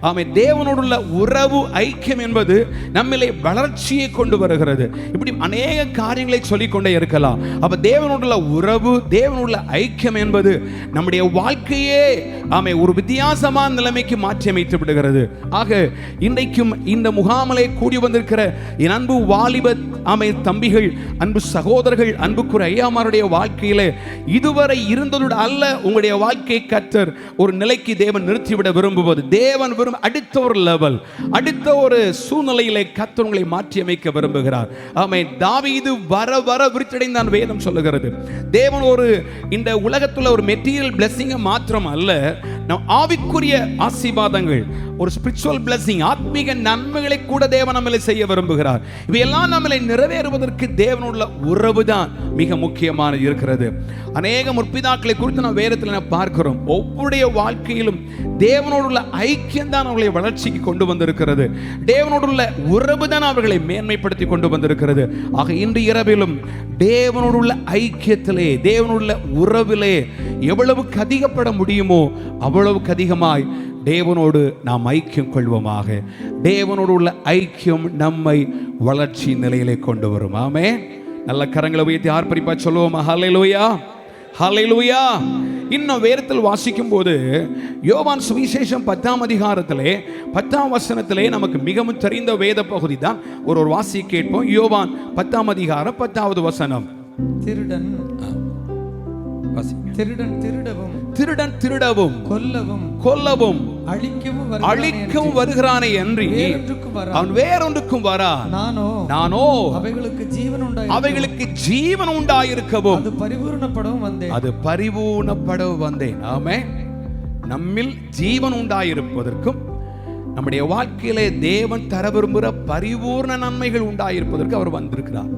Speaker 1: ஆமே தேவனோடுள்ள உறவு ஐக்கியம் என்பது நம்மிலே வளர்ச்சியை கொண்டு வருகிறது. இப்படி அநேக காரியங்களை சொல்லிக்கொண்டே இருக்கலாம். அப்ப தேவனோடுள்ள உறவு, தேவனோடுள்ள ஐக்கியம் என்பது நம்முடைய வாழ்க்கையே ஆமே ஒரு வித்தியாசமான நிலைமைக்கு மாற்றி அமைத்து விடுகிறது. ஆக இன்றைக்கும் இந்த முகாமலை கூடி வந்திருக்கிற என் அன்பு வாலிப ஆமே தம்பிகள், அன்பு சகோதரர்கள், அன்புக்குரிய ஐயாமாருடைய வாழ்க்கையிலே இதுவரை இருந்ததோடு அல்ல உங்களுடைய வாழ்க்கையை கர்த்தர் ஒரு நிலைக்கு தேவன் நிறுத்திவிட விரும்புவது. தேவன் அடுத்த ஒரு லெவல், அடுத்த ஒரு சூழ்நிலையிலே கர்த்தர் உங்களை மாற்றி அமைக்க விரும்புகிறார். ஆமென். தாவீது வர வர விருத்தடைந்தான் வேதம் சொல்லுகிறது. தேவன் ஒரு இந்த உலகத்துல ஒரு மெட்டீரியல் பிளெஸிங் மாத்திரம் அல்ல, நம் ஆவிக்குரிய ஆசீர்வாதங்கள், ஒரு ஸ்பிரிச்சுவல் பிளெஸிங், ஆத்மீக நன்மைகளை கூட தேவன் நம்மளை செய்ய விரும்புகிறார். இவையெல்லாம் நம்மளை நிறைவேறுவதற்கு தேவனுள்ள உறவு தான் மிக முக்கியமானது இருக்கிறது. அநேக முற்பிதாக்களை குறித்து நாம் வேதத்தில் பார்க்கிறோம். ஒவ்வொருடைய வாழ்க்கையிலும் தேவனோடுள்ள ஐக்கியம் தான் அவர்களை வளர்ச்சிக்கு கொண்டு வந்திருக்கிறது. தேவனோடுள்ள உறவு தான் அவர்களை மேன்மைப்படுத்தி கொண்டு வந்திருக்கிறது. ஆக இன்று இரவிலும் தேவனோடுள்ள ஐக்கியத்திலே, தேவனுள்ள உறவிலே எவ்வளவுக்கு அதிகப்பட முடியுமோ அவ்வளவுக்கு அதிகமாய் தேவனோடு நாம் ஐக்கியம் கொள்வோமாக. தேவனோடு உள்ள ஐக்கியம் நம்மை வளர்ச்சி நிலையிலே கொண்டு வரும். ஆமென். நல்ல கரங்களை உயர்த்தி ஆர்ப்பரிப்பா சொல்லுவோம் ஹல்லேலூயா, ஹல்லேலூயா. இன்னும் வேதத்தில் வாசிக்கும் போது யோவான் சுவிசேஷம் 10ஆம் அதிகாரத்திலே 10ஆம் வசனத்திலே நமக்கு மிகவும் தெரிந்த வேத பகுதி தான். ஒரு வாசி கேட்போம். யோவான் 10ஆம் அதிகாரம் 10வது வசனம்.
Speaker 3: திருடன் திருடவும்
Speaker 1: திருடன் திருடவும் கொல்லவும் அழிக்கவும் வருகிறானே அன்றி அவன் வேறொன்றுக்கும் வரா. நானோ அவைகளுக்கு ஜீவன் உண்டாயிருக்கவும் அது பரிபூர்ணப்படவும் வந்தேன். ஆமென். நம்மில் ஜீவன் உண்டாயிருப்பதற்கும் நம்முடைய வாழ்க்கையிலே தேவன் தர விரும்புகிற பரிபூர்ண நன்மைகள் உண்டாயிருப்பதற்கு அவர் வந்திருக்கிறார்.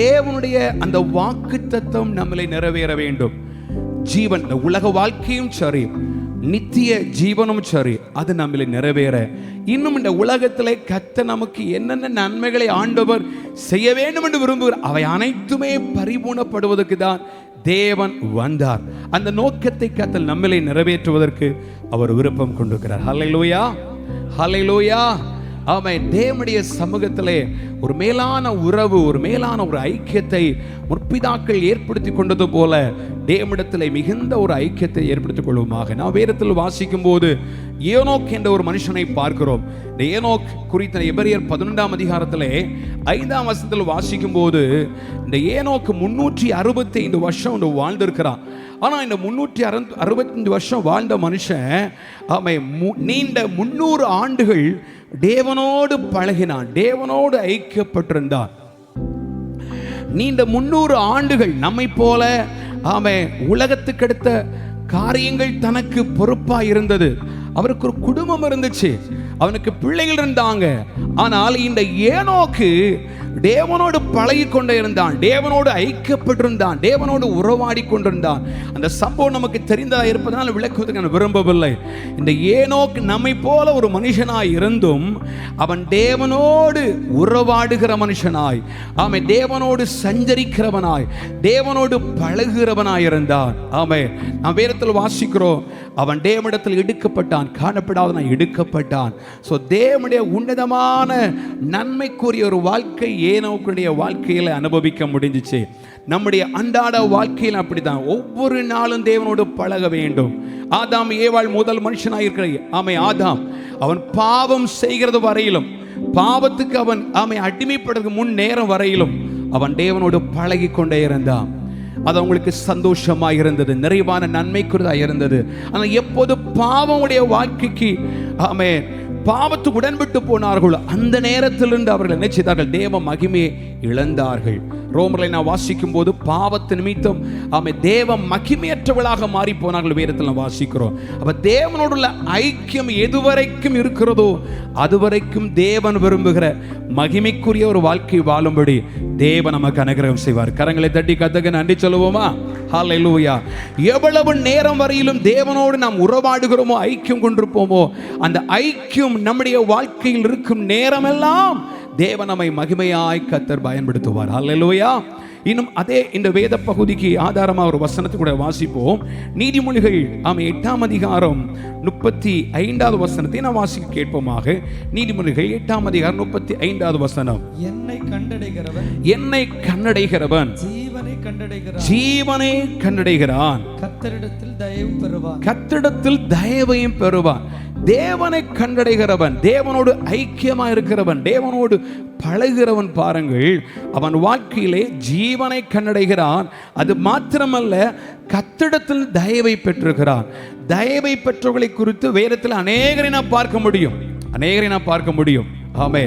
Speaker 1: தேவனுடைய அந்த வாக்கு தத்தம் நம்மளை நிறைவேற வேண்டும். ஜீவன், உலக வாழ்க்கையும் சரி, நித்திய ஜீவனும் சரி, அது நம்மளை நிறைவேற இன்னும் இந்த உலகத்திலே கர்த்தர் நமக்கு என்னென்ன நன்மைகளை ஆண்டவர் செய்ய வேண்டும் என்று விரும்புகிறார், அவை அனைத்துமே பரிபூர்ணப்படுவதற்கு தான் தேவன் வந்தார். அந்த நோக்கத்தை கர்த்தர் நம்மளை நிறைவேற்றுவதற்கு அவர் விருப்பம் கொண்டிருக்கிறார். ஹல்லேலூயா, ஹல்லேலூயா. ஆமென். தேவனுடைய சமூகத்திலே ஒரு மேலான உறவு, ஒரு மேலான ஒரு ஐக்கியத்தை முற்பிதாக்கள் ஏற்படுத்தி கொண்டது போல தேவனிடத்திலே மிகுந்த ஒரு ஐக்கியத்தை ஏற்படுத்திக் கொள்வோமாக. நான் வேதத்தில் வாசிக்கும் போது ஏனோக் என்ற ஒரு மனுஷனை பார்க்கிறோம். இந்த ஏனோக் குறித்த எபிரேயர் 11ஆம் அதிகாரத்திலே 5ஆம் வசனத்தில் வாசிக்கும் போது இந்த ஏனோக்கு 365 வருஷம் வாழ்ந்திருக்கிறான். ஆனா இந்த 365 வருஷம் வாழ்ந்த மனுஷன் நீண்ட 300 ஆண்டுகள் தேவனோடு பழகினான், தேவனோடு ஐக்கியப்பட்டிருந்தான். நீண்ட 300 ஆண்டுகள் நம்மை போல உலகத்துக்கு அடுத்த காரியங்கள் தனக்கு பொறுப்பா இருந்தது. அவருக்கு ஒரு குடும்பம் இருந்துச்சு, அவனுக்கு பிள்ளைகள் இருந்தாங்க. ஆனால் இந்த ஏனோக்கு தேவனோடு பழகி கொண்டே இருந்தான், தேவனோடு ஐக்கியப்பட்டிருந்தான், தேவனோடு உறவாடி கொண்டிருந்தான். அந்த சம்பவம் நமக்கு தெரிந்ததாக இருப்பதனால் விளக்குவதற்கு நான் விரும்பவில்லை. இந்த ஏனோக்கு நம்மை போல ஒரு மனுஷனாய் இருந்தும் அவன் தேவனோடு உறவாடுகிற மனுஷனாய், தேவனோடு சஞ்சரிக்கிறவனாய், தேவனோடு பழகுகிறவனாய் இருந்தான். நாம் வேதத்தில் வாசிக்கிறோம், அவன் தேவனிடத்தில் எடுக்கப்பட்டான், காணப்படாதவனாய் எடுக்கப்பட்டான். சோ தேவனுடைய உன்னதமான நன்மைக்குரிய ஒரு வாழ்க்கை ஏனோக்குடைய வாழ்க்கையில அனுபவிக்க முடிஞ்சிச்சு. நம்முடைய அன்றாட வாழ்க்கையில் அப்படித்தான். ஒவ்வொரு நாளும் தேவனோடு பழக வேண்டும். ஆதாம் ஏவாள் முதல் மனுஷனாயிருக்கிற ஆதாம், அவன் பாவம் செய்கிறது வரையிலும், பாவத்துக்கு அவன் அடிமைப்படுறதுக்கு முன் நேரம் வரையிலும் அவன் தேவனோடு பழகி கொண்டே இருந்தான். அது அவங்களுக்கு சந்தோஷமாக இருந்தது, நிறைவான நன்மைக்குரியதாக இருந்தது. ஆனால் எப்போது பாவமுடைய வாழ்க்கைக்கு பாவத்துக்கு உடன்பட்டு போனார்கள், அந்த நேரத்திலிருந்து அவர்கள் என்ன செய்தார்கள்? தேவ மகிமையை இழந்தார்கள். ரோமர்களை நான் வாசிக்கும் போது பாவத்து நிமித்தம் தேவ மகிமையற்றவளாக மாறி போனார்கள் வேதத்தில் நான் வாசிக்கிறோம். அப்ப தேவனோடுள்ள ஐக்கியம் எதுவரைக்கும் இருக்கிறதோ அதுவரைக்கும் தேவன் விரும்புகிற மகிமைக்குரிய ஒரு வாழ்க்கை வாழும்படி தேவன் நமக்கு அனுகிரகம் செய்வார். கரங்களை தட்டி கத்தக நன்றி சொல்லுவோமா? ஹல்லேலூயா. எவ்வளவு நேரம் வரையிலும் தேவனோடு நாம் உறவாடுகிறோமோ, ஐக்கியம் கொண்டிருப்போமோ, அந்த ஐக்கியம் நம்முடைய வாழ்க்கையில் இருக்கும் நேரமெல்லாம்
Speaker 2: தேவன் நம்மை மகிமையாய் கர்த்தர் பயன்படுத்துவார். அல்லேலூயா. இன்னும் அதே இந்த வேத பகுதிக்கு ஆதாரமாக ஒரு வசனத்தை கூட வாசிப்போம். நீதிமொழிகள் 8ஆம் அதிகாரம் 35வது வசனத்தை நான் வாசிக்க கேட்போமாக. நீதிமொழிகள் 8ஆம் அதிகாரம் 35வது வசனம்.
Speaker 3: என்னை கண்டடைகிறவன்
Speaker 2: ஜீவனை கண்டடைகிறான்,
Speaker 3: கர்த்தரிடத்தில் தயவு பெறுவான்.
Speaker 2: கர்த்தரிடத்தில் தயவையும் பெறுவான். தேவனை கண்டடைகிறவன், தேவனோடு ஐக்கியமா இருக்கிறவன், தேவனோடு பழகிறவன் பாருங்கள், அவன் வாழ்க்கையிலே ஜீவனை கண்டடைகிறான். அது மாத்திரமல்ல, கர்த்தரிடத்தில் தயவை பெற்றிருக்கிறான். தயவை பெற்றவர்களை குறித்து வேதத்தில் அநேகரை நான் பார்க்க முடியும். ஆமே,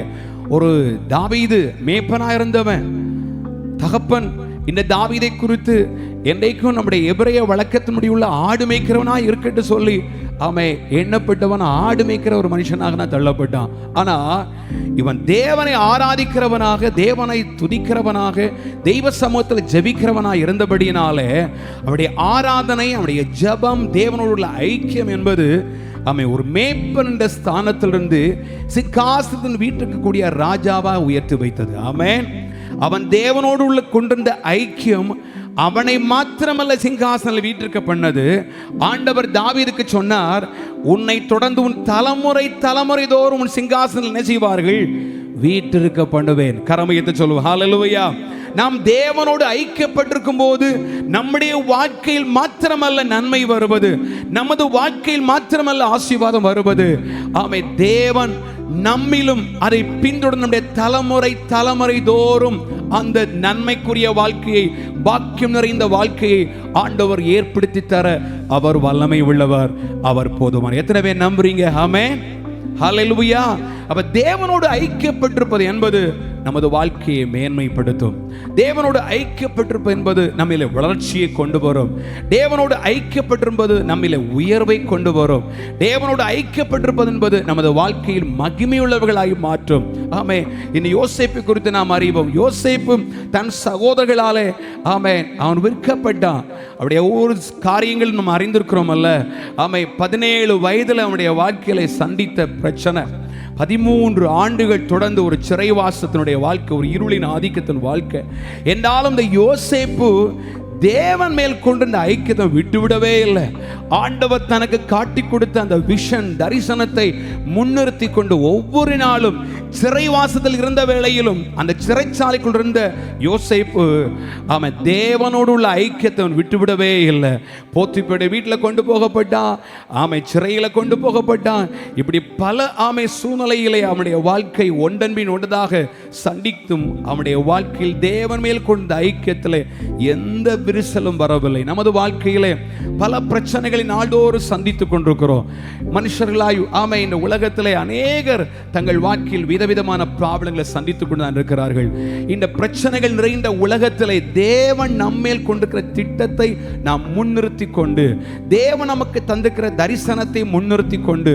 Speaker 2: ஒரு தாவீது மேய்ப்பனா இருந்தவன் தகப்பன் இந்த தாவீதை குறித்து என்றைக்கும் நம்முடைய எபிரேய வழக்கத்தின்படி உள்ள ஆடு மேய்க்கிறவனா இருக்கட்டு சொல்லி எண்ணப்பட்டவன் ஆடு மேய்க்கிற ஒரு மனுஷனாக நான் தள்ளப்பட்டான். ஆனா இவன் தேவனை ஆராதிக்கிறவனாக, தேவனை துதிக்கிறவனாக, தெய்வ சமூகத்தில் ஜெபிக்கிறவனாக இருந்தபடியினாலே அவனுடைய ஆராதனை, அவனுடைய ஜெபம், தேவனோடு உள்ள ஐக்கியம் என்பது ஒரு மேய்ப்பன் என்ற ஸ்தானத்திலிருந்து சிங்காசனத்தின் வீட்டுக்கு கூடிய ராஜாவா உயர்த்தி வைத்தது. ஆமென். அவன் தேவனோடு உள்ள கொண்டிருந்த ஐக்கியம் அவனை மாத்திரமல்ல சிங்காசனம் வீட்டிற்கு பண்ணது. ஆண்டவர் தாவீதுக்கு சொன்னார், உன்னை தொடர்ந்து உன் தலைமுறை தோறும் உன் சிங்காசனம் என்ன செய்வார்கள்? வீட்டிற்கு பண்ணுவேன். கரமையத்தை சொல்லுவோம். ஹல்லேலூயா. நாம் தேவனோடு ஐக்கியப்பட்டிருக்கும் போது நம்முடைய வாழ்க்கையில் மாத்திரமல்ல நன்மை வருவது, நமது வாழ்க்கையில் மாத்திரமல்ல ஆசீர்வாதம் வருவது. தேவன் நம்மிலும் அதை பின்தொடர்ந்து நம்முடைய தலைமுறை தோறும் அந்த நன்மைக்குரிய வாழ்க்கையை, பாக்கியம் நிறைந்த வாழ்க்கையை ஆண்டவர் ஏற்படுத்தி தர அவர் வல்லமை உள்ளவர், அவர் போதுமானவர். எத்தனை பேர் நம்புறீங்க? ஆமென். ஹல்லேலூயா. அப்ப தேவனோடு ஐக்கியப்பட்டிருப்பது என்பது நமது வாழ்க்கையை மேன்மைப்படுத்தும். தேவனோடு ஐக்கியப்பட்டிருப்பது என்பது நம்மிலே வளர்ச்சியை கொண்டு வரும். தேவனோடு ஐக்கியப்பட்டிருப்பது நம்மிலே உயர்வை கொண்டு வரும். தேவனோடு ஐக்கியப்பட்டிருப்பது என்பது நமது வாழ்க்கையில் மகிமையுள்ளவர்களாய் மாற்றும். இந்த யோசேப்பை குறித்து நாம் அறிவோம். யோசேப்பு தன் சகோதரர்களாலே அவன் விற்கப்பட்டான். அவருடைய ஒவ்வொரு காரியங்கள் நம்ம அறிந்திருக்கிறோம் அல்ல. 17 வயதில் அவனுடைய வாழ்க்கையில சந்தித்த பிரச்சனை, 13 ஆண்டுகள் தொடர்ந்து ஒரு சிறைவாசத்தினுடைய வாழ்க்கை, ஒரு இருளின் ஆதிக்கத்தின் வாழ்க்கை. என்றாலும் இந்த யோசேப்பு தேவன் மேல் கொண்டிருந்த ஐக்கியத்தை விட்டுவிடவே இல்லை. ஆண்டவர் தனக்கு காட்டி கொடுத்த அந்த விஷன், தரிசனத்தை முன்னிறுத்தி கொண்டு ஒவ்வொரு நாளும் சிறைவாசத்தில் இருந்த வேளையிலும் அந்த சிறைச்சாலைக்குள் இருந்த யோசேப்பு தேவனோடு உள்ள ஐக்கியத்தை விட்டுவிடவே இல்லை. போத்திப்பேட வீட்டில் கொண்டு போகப்பட்டான், சிறையில் கொண்டு போகப்பட்டான். இப்படி பல சூழ்நிலையிலே அவனுடைய வாழ்க்கை ஒன்றன்பின் ஒன்றதாக சந்தித்தும் அவனுடைய வாழ்க்கையில் தேவன் மேல் கொண்ட ஐக்கியத்தில் எந்த விரிசலும் வரவில்லை. நமது வாழ்க்கையிலே பல பிரச்சனைகளை நாள்தோறும் சந்தித்துக் கொண்டிருக்கிறோம். மனுஷர்களாய் இந்த உலகத்திலே அநேகர் தங்கள் வாழ்க்கையில் விதவிதமான ப்ராப்ளங்களை சந்தித்துக் கொண்டு தான் இருக்கிறார்கள். இந்த பிரச்சனைகள் நிறைந்த உலகத்திலே தேவன் நம்மேல் கொண்டிருக்கிற திட்டத்தை நாம் முன்னிறுத்தி கொண்டு, தேவன் நமக்கு தந்திருக்கிற தரிசனத்தை முன்னிறுத்தி கொண்டு,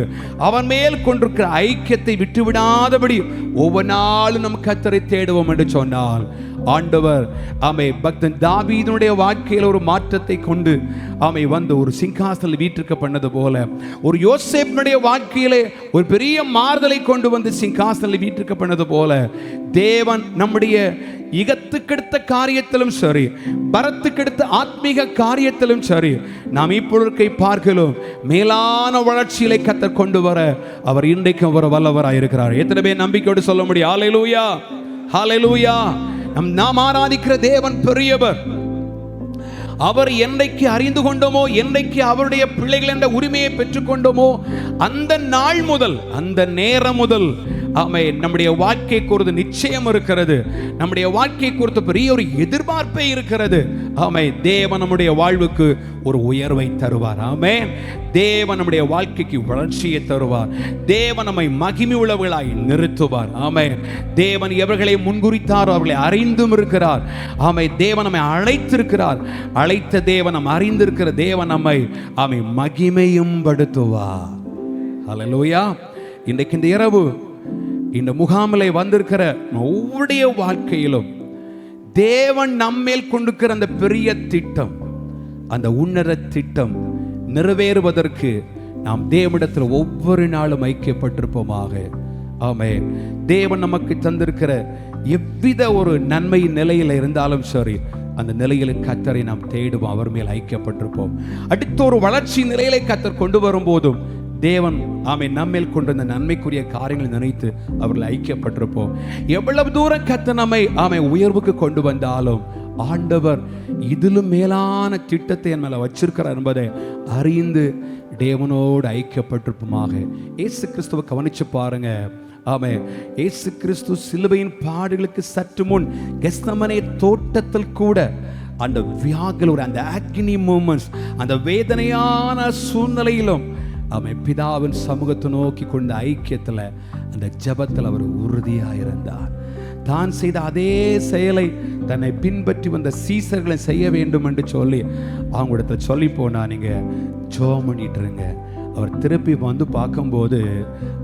Speaker 2: அவன் மேல் கொண்டிருக்கிற ஐக்கியத்தை விட்டுவிடாதபடி ஒவ்வொரு நாளும் நம் கர்த்தரை தேடுவோம் என்று சொன்னால், ஆண்டவர் பக்தன் தாவீதுடைய வாழ்க்கையில் ஒரு மாற்றத்தை கொண்டு வந்து ஒரு சிங்காசனம் வீட்டிற்கு பண்ணது போல, ஒரு யோசேப்பினுடைய வாழ்க்கையிலே ஒரு பெரிய மாறுதலை கொண்டு வந்து சிங்காசனம் வீட்டிற்கு பண்ணது போல, தேவன் நம்முடைய இகத்துக்கெடுத்த காரியத்திலும் சரி, பரத்துக்கெடுத்த ஆத்மீக காரியத்திலும் சரி, நாம் இப்பொழுது பார்க்கலாம் மேலான வளர்ச்சிகளை கர்த்தர் கொண்டு வர அவர் இன்றைக்கும் வர வல்லவராயிருக்கிறார். எத்தனை பேர் நம்பிக்கையோடு சொல்ல முடியும்? ஹல்லேலூயா, ஹல்லேலூயா. நாம் ஆராதிக்கிற தேவன் பெரியவர். அவர் என்றைக்கு அறிந்து கொண்டோமோ, என்றைக்கு அவருடைய பிள்ளைகள் என்ற உரிமையை பெற்றுக்கொண்டோமோ, அந்த நாள் முதல், அந்த நேரம் முதல் நம்முடைய வாழ்க்கை குறித்து நிச்சயம் இருக்கிறது. நம்முடைய வாழ்க்கை குறித்து பெரிய ஒரு எதிர்பார்ப்பே இருக்கிறது. தேவன் நம்முடைய வாழ்வுக்கு ஒரு உயர்வை தருவார். தேவன் நம்முடைய வாழ்க்கைக்கு வளர்ச்சியை தருவார். தேவன் நம்மை மகிமை உள்ளவர்களாய் நிறுத்துவார். தேவன் எவர்களை முன்குறித்தாரோ அவர்களை அறிந்தும் இருக்கிறார். தேவன் நம்மை அழைத்திருக்கிறார். அழைத்த தேவன் நம்ம அறிந்திருக்கிற தேவன் நம்மை மகிமையும் படுத்துவார். ஹல்லேலூயா. இன்றைக்கு இந்த இரவு இந்த முகாமிலே வந்திருக்கிற ஒவ்வொருடைய வாழ்க்கையிலும் தேவன் நம்மேல் கொண்டிருக்கிற அந்த பெரிய திட்டம், அந்த உன்னத திட்டம் நிறைவேறுவதற்கு நாம் தேவனிடத்தில் ஒவ்வொரு நாளும் ஐக்கியப்பட்டிருப்போமாக. ஆமென். தேவன் நமக்கு தந்திருக்கிற எவ்வித ஒரு நன்மை நிலையில் இருந்தாலும் சரி, அந்த நிலையில் கர்த்தரை நாம் தேடுவோம், அவர் மேல் ஐக்கியப்பட்டிருப்போம். அடுத்த ஒரு வளர்ச்சி நிலையிலே கர்த்தர் கொண்டு வரும்போதும் தேவன் நம்மேல் கொண்டு அந்த நன்மைக்குரிய காரியங்களை நினைத்து அவர்கள் ஐக்கியப்பட்டிருப்போம். எவ்வளவு தூரம் கர்த்தர் நம்மை உயர்வுக்கு கொண்டு வந்தாலும் ஆண்டவர் இதிலும் மேலான திட்டத்தை என் மேல வச்சிருக்கிறார் என்பதை அறிந்து தேவனோடு ஐக்கியப்பட்டிருப்போமாக. இயேசு கிறிஸ்துவை கவனிச்சு பாருங்க. ஆமென். இயேசு கிறிஸ்து சிலுவையின் பாடுகளுக்கு சற்று முன் கெத்செமனே தோட்டத்தில் கூட அந்த வியாகுல அந்த அக்னி மூமெண்ட்ஸ், அந்த வேதனையான சூழ்நிலையிலும் பிதாவின் சமூகத்தை நோக்கி கொண்ட ஐக்கியத்தில் அந்த ஜெபத்தில் அவர் உறுதியாக இருந்தார். தான் செய்த அதே செயலை தன்னை பின்பற்றி வந்த சீசர்களை செய்ய வேண்டும் என்று சொல்லி அவங்களிடத்துல சொல்லி போனா, நீங்க ஜெபம் பண்ணிட்டு இருங்க. அவர் திருப்பி வந்து பார்க்கும்போது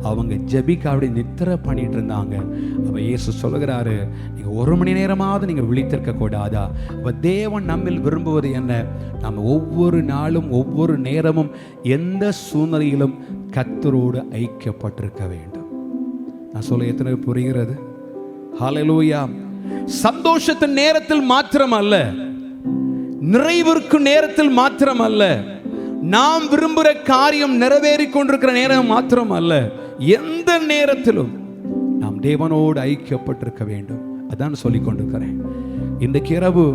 Speaker 2: அவங்க ஜெபிக்க அப்படி நித்திரை பண்ணிட்டு இருந்தாங்க. அப்போ இயேசு சொல்லுகிறாரு, நீங்க 1 மணி நேரமாவது நீங்க விழித்திருக்க கூடாதா? அப்போ தேவன் நம்மில் விரும்புவது என்ன? நம்ம ஒவ்வொரு நாளும் ஒவ்வொரு நேரமும் எந்த சூழ்நிலையிலும் கர்த்தரோடு ஐக்கியப்பட்டிருக்க வேண்டும். நான் சொல்ல எத்தனை புரிகிறது? ஹல்லேலூயா. சந்தோஷத்தின் நேரத்தில் மாத்திரம் அல்ல, நிறைவிற்கும் நேரத்தில் மாத்திரம் அல்ல, நாம் விரும்புகிற காரியம் நிறைவேறி கொண்டிருக்கிற நேரம் மாத்திரம் அல்ல, எந்த நேரத்திலும் நாம் தேவனோடு ஐக்கியப்பட்டிருக்க வேண்டும். அதான் சொல்லிக் கொண்டிருக்கிறேன். இன்றைக்கு இரவு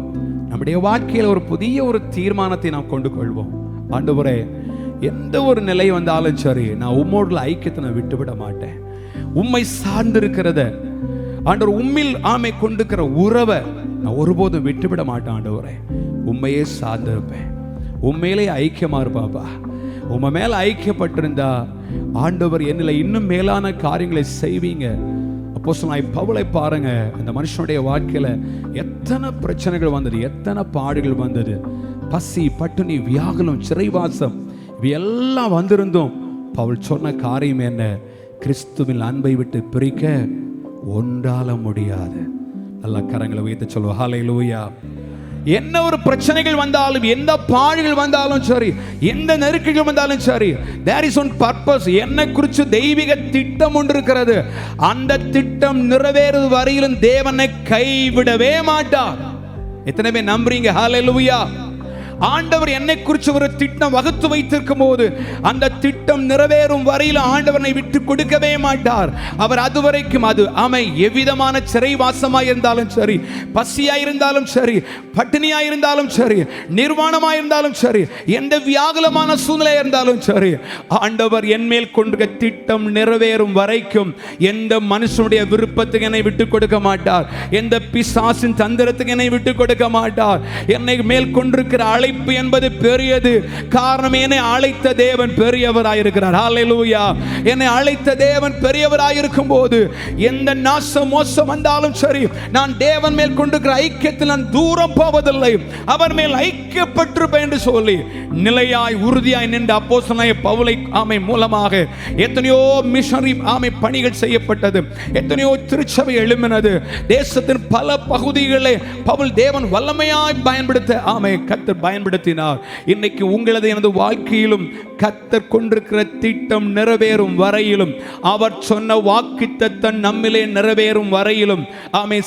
Speaker 2: நம்முடைய வாழ்க்கையில் ஒரு புதிய ஒரு தீர்மானத்தை நாம் கொண்டு கொள்வோம். ஆண்டவரே, எந்த ஒரு நிலை வந்தாலும் சரி, நான் உம்மோடு ஐக்கியத்தை நான் விட்டுவிட மாட்டேன். உம்மை சார்ந்திருக்கிறத ஆண்டவர், உம்மில் கொண்டிருக்கிற உறவை நான் ஒருபோதும் விட்டுவிட மாட்டேன். ஆண்டவரே, உண்மையே சார்ந்திருப்பேன், உண்மையிலே ஐக்கியமா இருப்பாப்பா. உண்மை மேல ஐக்கியப்பட்டிருந்தா ஆண்டவர் என்னில் இன்னும் மேலான காரியங்களை செய்வீங்க. அப்போஸ்தலனாகிய பவுலை பாருங்க, அந்த மனுஷனுடைய வாழ்க்கையில எத்தனை பிரச்சனைகள் வந்தது, எத்தனை பாடுகள் வந்தது, பசி, பட்டினி, வியாகுலம், சிறைவாசம், இவையெல்லாம் வந்திருந்தோம். பவுல் சொன்ன காரியம் என்ன? கிறிஸ்துவின் அன்பை விட்டு பிரிக்க ஒன்றால முடியாது. நல்ல கரங்களை உயர்த்தி சொல்லுவோம். ஹல்லேலூயா. என்ன ஒரு பிரச்சனைகள் வந்தாலும், எந்த பாடுகள் வந்தாலும் சரி, எந்த நெருக்கடிகள் வந்தாலும் சரி, there is one purpose. என்னை குறித்து தெய்வீக திட்டம் ஒன்று இருக்கிறது. அந்த திட்டம் நிறைவேறு வரையிலும் தேவனை கைவிடவே மாட்டார். எத்தனை பேர் நம்புறீங்க? ஹல்லேலூயா. ஆண்டவர் என்னை குறித்து ஒரு திட்டம் வகுத்து வைத்திருக்கும் போது அந்த திட்டம் நிறைவேறும் வரையில் ஆண்டவனை விட்டு கொடுக்கவே மாட்டார். அவர் அதுவரைக்கும் எவ்விதமான சிறைவாசமாய் இருந்தாலும் சரி, பசியாய் இருந்தாலும் சரி, பட்டினியாய் இருந்தாலும் சரி, நிர்வாணமாய் இருந்தாலும் சரி, எந்த வியாகுலமான சூழ்நிலை இருந்தாலும் சரி, ஆண்டவர் என் மேல் கொண்ட திட்டம் நிறைவேறும் வரைக்கும் எந்த மனுஷனுடைய விருப்பத்துக்கு என்னை விட்டு கொடுக்க மாட்டார். எந்த பிசாசின் தந்திரத்துக்கு என்னை விட்டு கொடுக்க மாட்டார். என்னை மேல் கொண்டிருக்கிற அழைப்பு என்பது பெரியது. காரணம், என்னை அழைத்த தேவன் பெரியவராயிருக்கிறார். ஹல்லேலூயா. என்னை அழைத்த தேவன் பெரியவராயிருக்கும் போது எந்த நாசம் மோசம் வந்தாலும் சரி, நான் தேவன் மேல் கொண்டிருக்கிற ஐக்கியத்தில் நான் தூரம் போவதில்லை, அவர் மேல் ஐக்கியப்பட்டிருப்பேன் என்று சொல்லி நிலையாய் உறுதியாய் நின்ற அப்போஸ்தலனாகிய பவுலை மூலமாக எத்தனையோ மிஷனரி பணிகள் செய்யப்பட்டது, எத்தனையோ திருச்சபை எழும்பினது. தேசத்தின் பல பகுதிகளை பவுல் தேவன் வல்லமையாய் பயன்படுத்த கர்த்தர் பயன்படுத்தினார். இன்னைக்கு உங்களது எனது வாழ்க்கையிலும் கர்த்தர் கொண்டிருக்கிற திட்டம் நிறைவேறும் வரையிலும், அவர் சொன்ன வாக்குத்தத்தம் நம்மிலே நிறைவேறும் வரையிலும்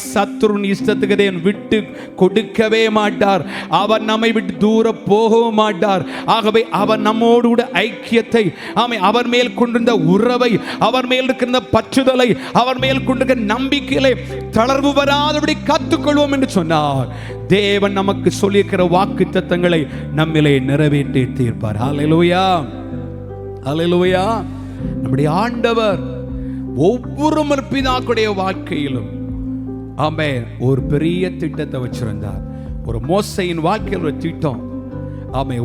Speaker 2: சத்துருவின் இஷ்டத்துக்கு தேவன் விட்டு கொடுக்கவே மாட்டார். அவர் நம்மை விட்டு தூர போகவும் மாட்டார். ஆகவே அவர் நம்மோடு கூட ஐக்கியத்தை, அவர் மேல் கொண்டிருந்த உறவை, அவர் மேல் இருக்கின்ற பற்றுதலை, அவர் மேல் கொண்டிருக்கிற நம்பிக்கையிலே தளர்வு வராதபடி காத்துக்கொள்வோம் என்று சொன்னார். தேவன் நமக்கு சொல்லியிருக்கிற வாக்குத்தத்தங்களை நம்மிலே நிறைவேற்றி தீர்ப்பார். ஹல்லேலூயா. ஹல்லேலூயா. நம்முடைய ஆண்டவர் ஒவ்வொரு பிதாக்களுடைய வாழ்க்கையிலும் ஒரு பெரிய திட்டத்தை வச்சிருந்தார். ஒரு மோசையின் வாழ்க்கையில் ஒரு திட்டம்,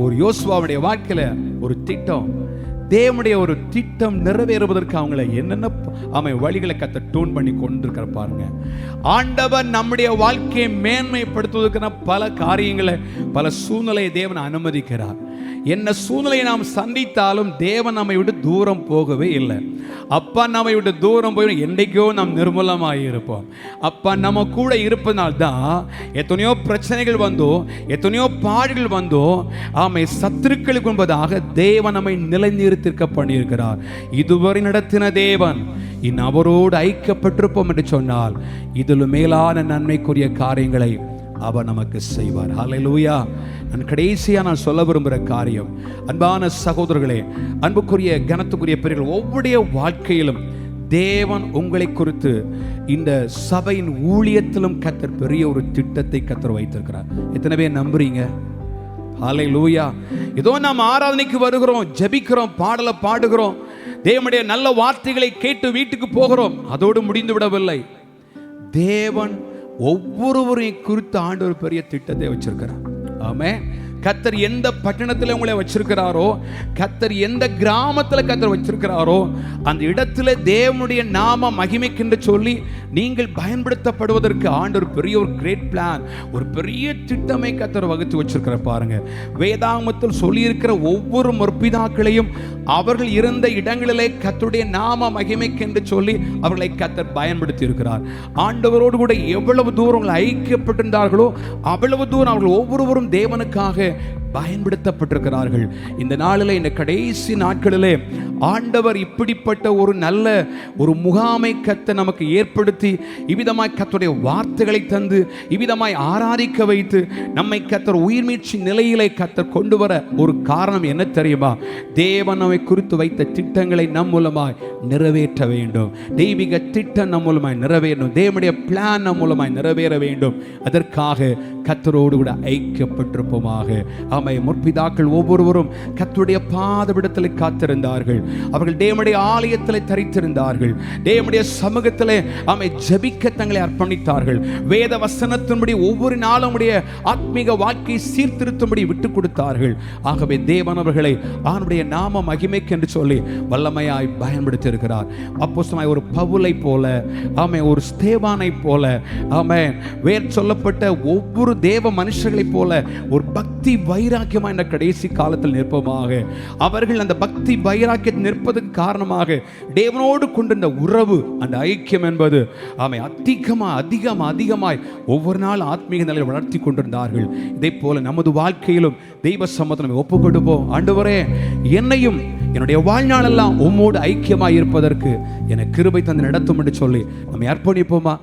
Speaker 2: ஒரு யோசுவாவுடைய வாழ்க்கையில ஒரு திட்டம். தேவனுடைய ஒரு திட்டம் நிறைவேறுவதற்கு அவங்களை என்னென்ன வழிகளை கத்த டூன் பண்ணி கொண்டிருக்கிற பாருங்க. ஆண்டவர் நம்முடைய வாழ்க்கையை மேன்மைப்படுத்துவதற்கான பல காரியங்களை, பல சூழ்நிலையை தேவன் அனுமதிக்கிறார்.
Speaker 1: என்ன சூழ்நிலையை நாம் சந்தித்தாலும் தேவன் நம்மை விட்டு தூரம் போகவே இல்லை. அப்பா நம்மை விட்டு தூரம் போய் என்றைக்கோ நாம் நிர்மூலமாக இருப்போம். அப்பா நம்ம கூட இருப்பதனால்தான் எத்தனையோ பிரச்சனைகள் வந்தோ, எத்தனையோ பாடுகள் வந்தோ, ஆமை சத்துருக்களுக்கு என்பதாக தேவன் நம்மை நிலைநிறுத்திருக்க பண்ணியிருக்கிறார். இதுவரை நடத்தின தேவன் இன்னும் அவரோடு ஐக்கியப்பட்டிருப்போம் என்று சொன்னால் இதில் மேலான நன்மைக்குரிய காரியங்களை அவர் நமக்கு செய்வார். ஹல்லேலூயா. நான் கடைசியாக நான் சொல்ல விரும்புகிற காரியம், அன்பான சகோதரர்களே, அன்புக்குரிய கனத்துக்குரிய பெரியர்கள், ஒவ்வொருடைய வாழ்க்கையிலும் தேவன் உங்களை குறித்து இந்த சபையின் ஊழியத்திலும் கர்த்தர் பெரிய ஒரு திட்டத்தை கர்த்தர் வைத்திருக்கிறார். எத்தனை பேர் நம்புறீங்க? ஹல்லேலூயா. ஏதோ நாம் ஆராதனைக்கு வருகிறோம், ஜெபிக்கிறோம், பாடலை பாடுகிறோம், தேவனுடைய நல்ல வார்த்தைகளை கேட்டு வீட்டுக்கு போகிறோம், அதோடு முடிந்து விடவில்லை. தேவன் ஒவ்வொருவரையும் குறித்து ஆண்டவர் பெரிய திட்டத்தை வச்சிருக்கிறார். ஆமென். கர்த்தர் எந்த பட்டணத்தில் உங்களை வச்சிருக்கிறாரோ, கர்த்தர் எந்த கிராமத்தில் கர்த்தர் வச்சிருக்கிறாரோ, அந்த இடத்துல தேவனுடைய நாம மகிமைக்கென்று சொல்லி நீங்கள் பயன்படுத்தப்படுவதற்கு ஆண்டவர் பெரிய ஒரு கிரேட் பிளான், ஒரு பெரிய திட்டமை கர்த்தர் வகுத்து வச்சிருக்கிறார். பாருங்க, வேதாகமத்தில் சொல்லியிருக்கிற ஒவ்வொரு முற்பிதாக்களையும் அவர்கள் இருந்த இடங்களிலே கர்த்தருடைய நாம மகிமைக்கென்று சொல்லி அவர்களை கர்த்தர் பயன்படுத்தி இருக்கிறார். ஆண்டவரோடு கூட எவ்வளவு தூரம் ஐக்கியப்பட்டிருந்தார்களோ அவ்வளவு தூரம் அவர்கள் ஒவ்வொருவரும் தேவனுக்காக பயன்படுத்தப்பட்டிருக்கிறார்கள். இந்த நாளில், இந்த கடைசி நாட்களிலே ஆண்டவர் இப்படிப்பட்ட ஒரு நல்ல ஒரு முகாமை கர்த்தர் நமக்கு ஏற்படுத்தி இவ்விதமாய் கர்த்தருடைய வார்த்தைகளை தந்து இவ்விதமாய் ஆராதிக்க வைத்து நம்மை கர்த்தர் உயிர்மீட்சி நிலையிலே கர்த்தர் கொண்டு வர ஒரு காரணம் என்ன தெரியுமா? தேவன் நம்மை குறித்து வைத்த திட்டங்களை நம் மூலமாய் நிறைவேற்ற வேண்டும். தெய்வீக திட்டம் நம் மூலமாய் நிறைவேறணும். தேவனுடைய பிளான் நம் மூலமாய் நிறைவேற வேண்டும். அதற்காக கர்த்தரோடு கூட ஐக்கியப்பட்டிருப்போமாக. ஆமை, முற்பிதாக்கள் ஒவ்வொருவரும் கர்த்தருடைய பாதபிடத்தில் காத்திருந்தார்கள். அவர்கள் தேவனுடைய ஆலயத்தில் தரித்திருந்தார்கள். தேவனுடைய சமூகத்தில் ஆமை ஜெபிக்க தங்களை அர்ப்பணித்தார்கள். வேத வசனத்தின்படி ஒவ்வொரு நாளும் ஆத்மீக வாழ்க்கை சீர்திருத்தும்படி விட்டுக் கொடுத்தார்கள். ஆகவே தேவன் அவர்களை அவனுடைய நாம மகிமைக்கு என்று சொல்லி வல்லமையாய் பயன்படுத்தி இருக்கிறார். அப்போஸ்தலனாகிய ஒரு பவுலை போல, ஆமை, ஒரு ஸ்தேவானை போல, ஆமை, வேர் சொல்லப்பட்ட ஒவ்வொரு தேவ மனுஷர்களைப் போல ஒரு பக்தி வைராக்கியமாக இந்த கடைசி காலத்தில் நிற்போமாக. அவர்கள் அந்த பக்தி வைராக்கியத்தில் நிற்பதற்கு காரணமாக தேவனோடு கொண்டிருந்த உறவு, அந்த ஐக்கியம் என்பது ஆமை அதிகமாய் ஒவ்வொரு நாள் ஆத்மீக நிலையை வளர்த்தி கொண்டிருந்தார்கள். இதே போல நமது வாழ்க்கையிலும் தெய்வ சம்மதம் ஒப்பு கொடுப்போம். ஆண்டவரே, என்னையும் என்னுடைய வாழ்நாளெல்லாம் உம்மோடு ஐக்கியமாய் இருப்பதற்கு எனக்கு கிருபை தந்து நடத்தும் என்று சொல்லி நம்மை அர்ப்பணிப்போமா?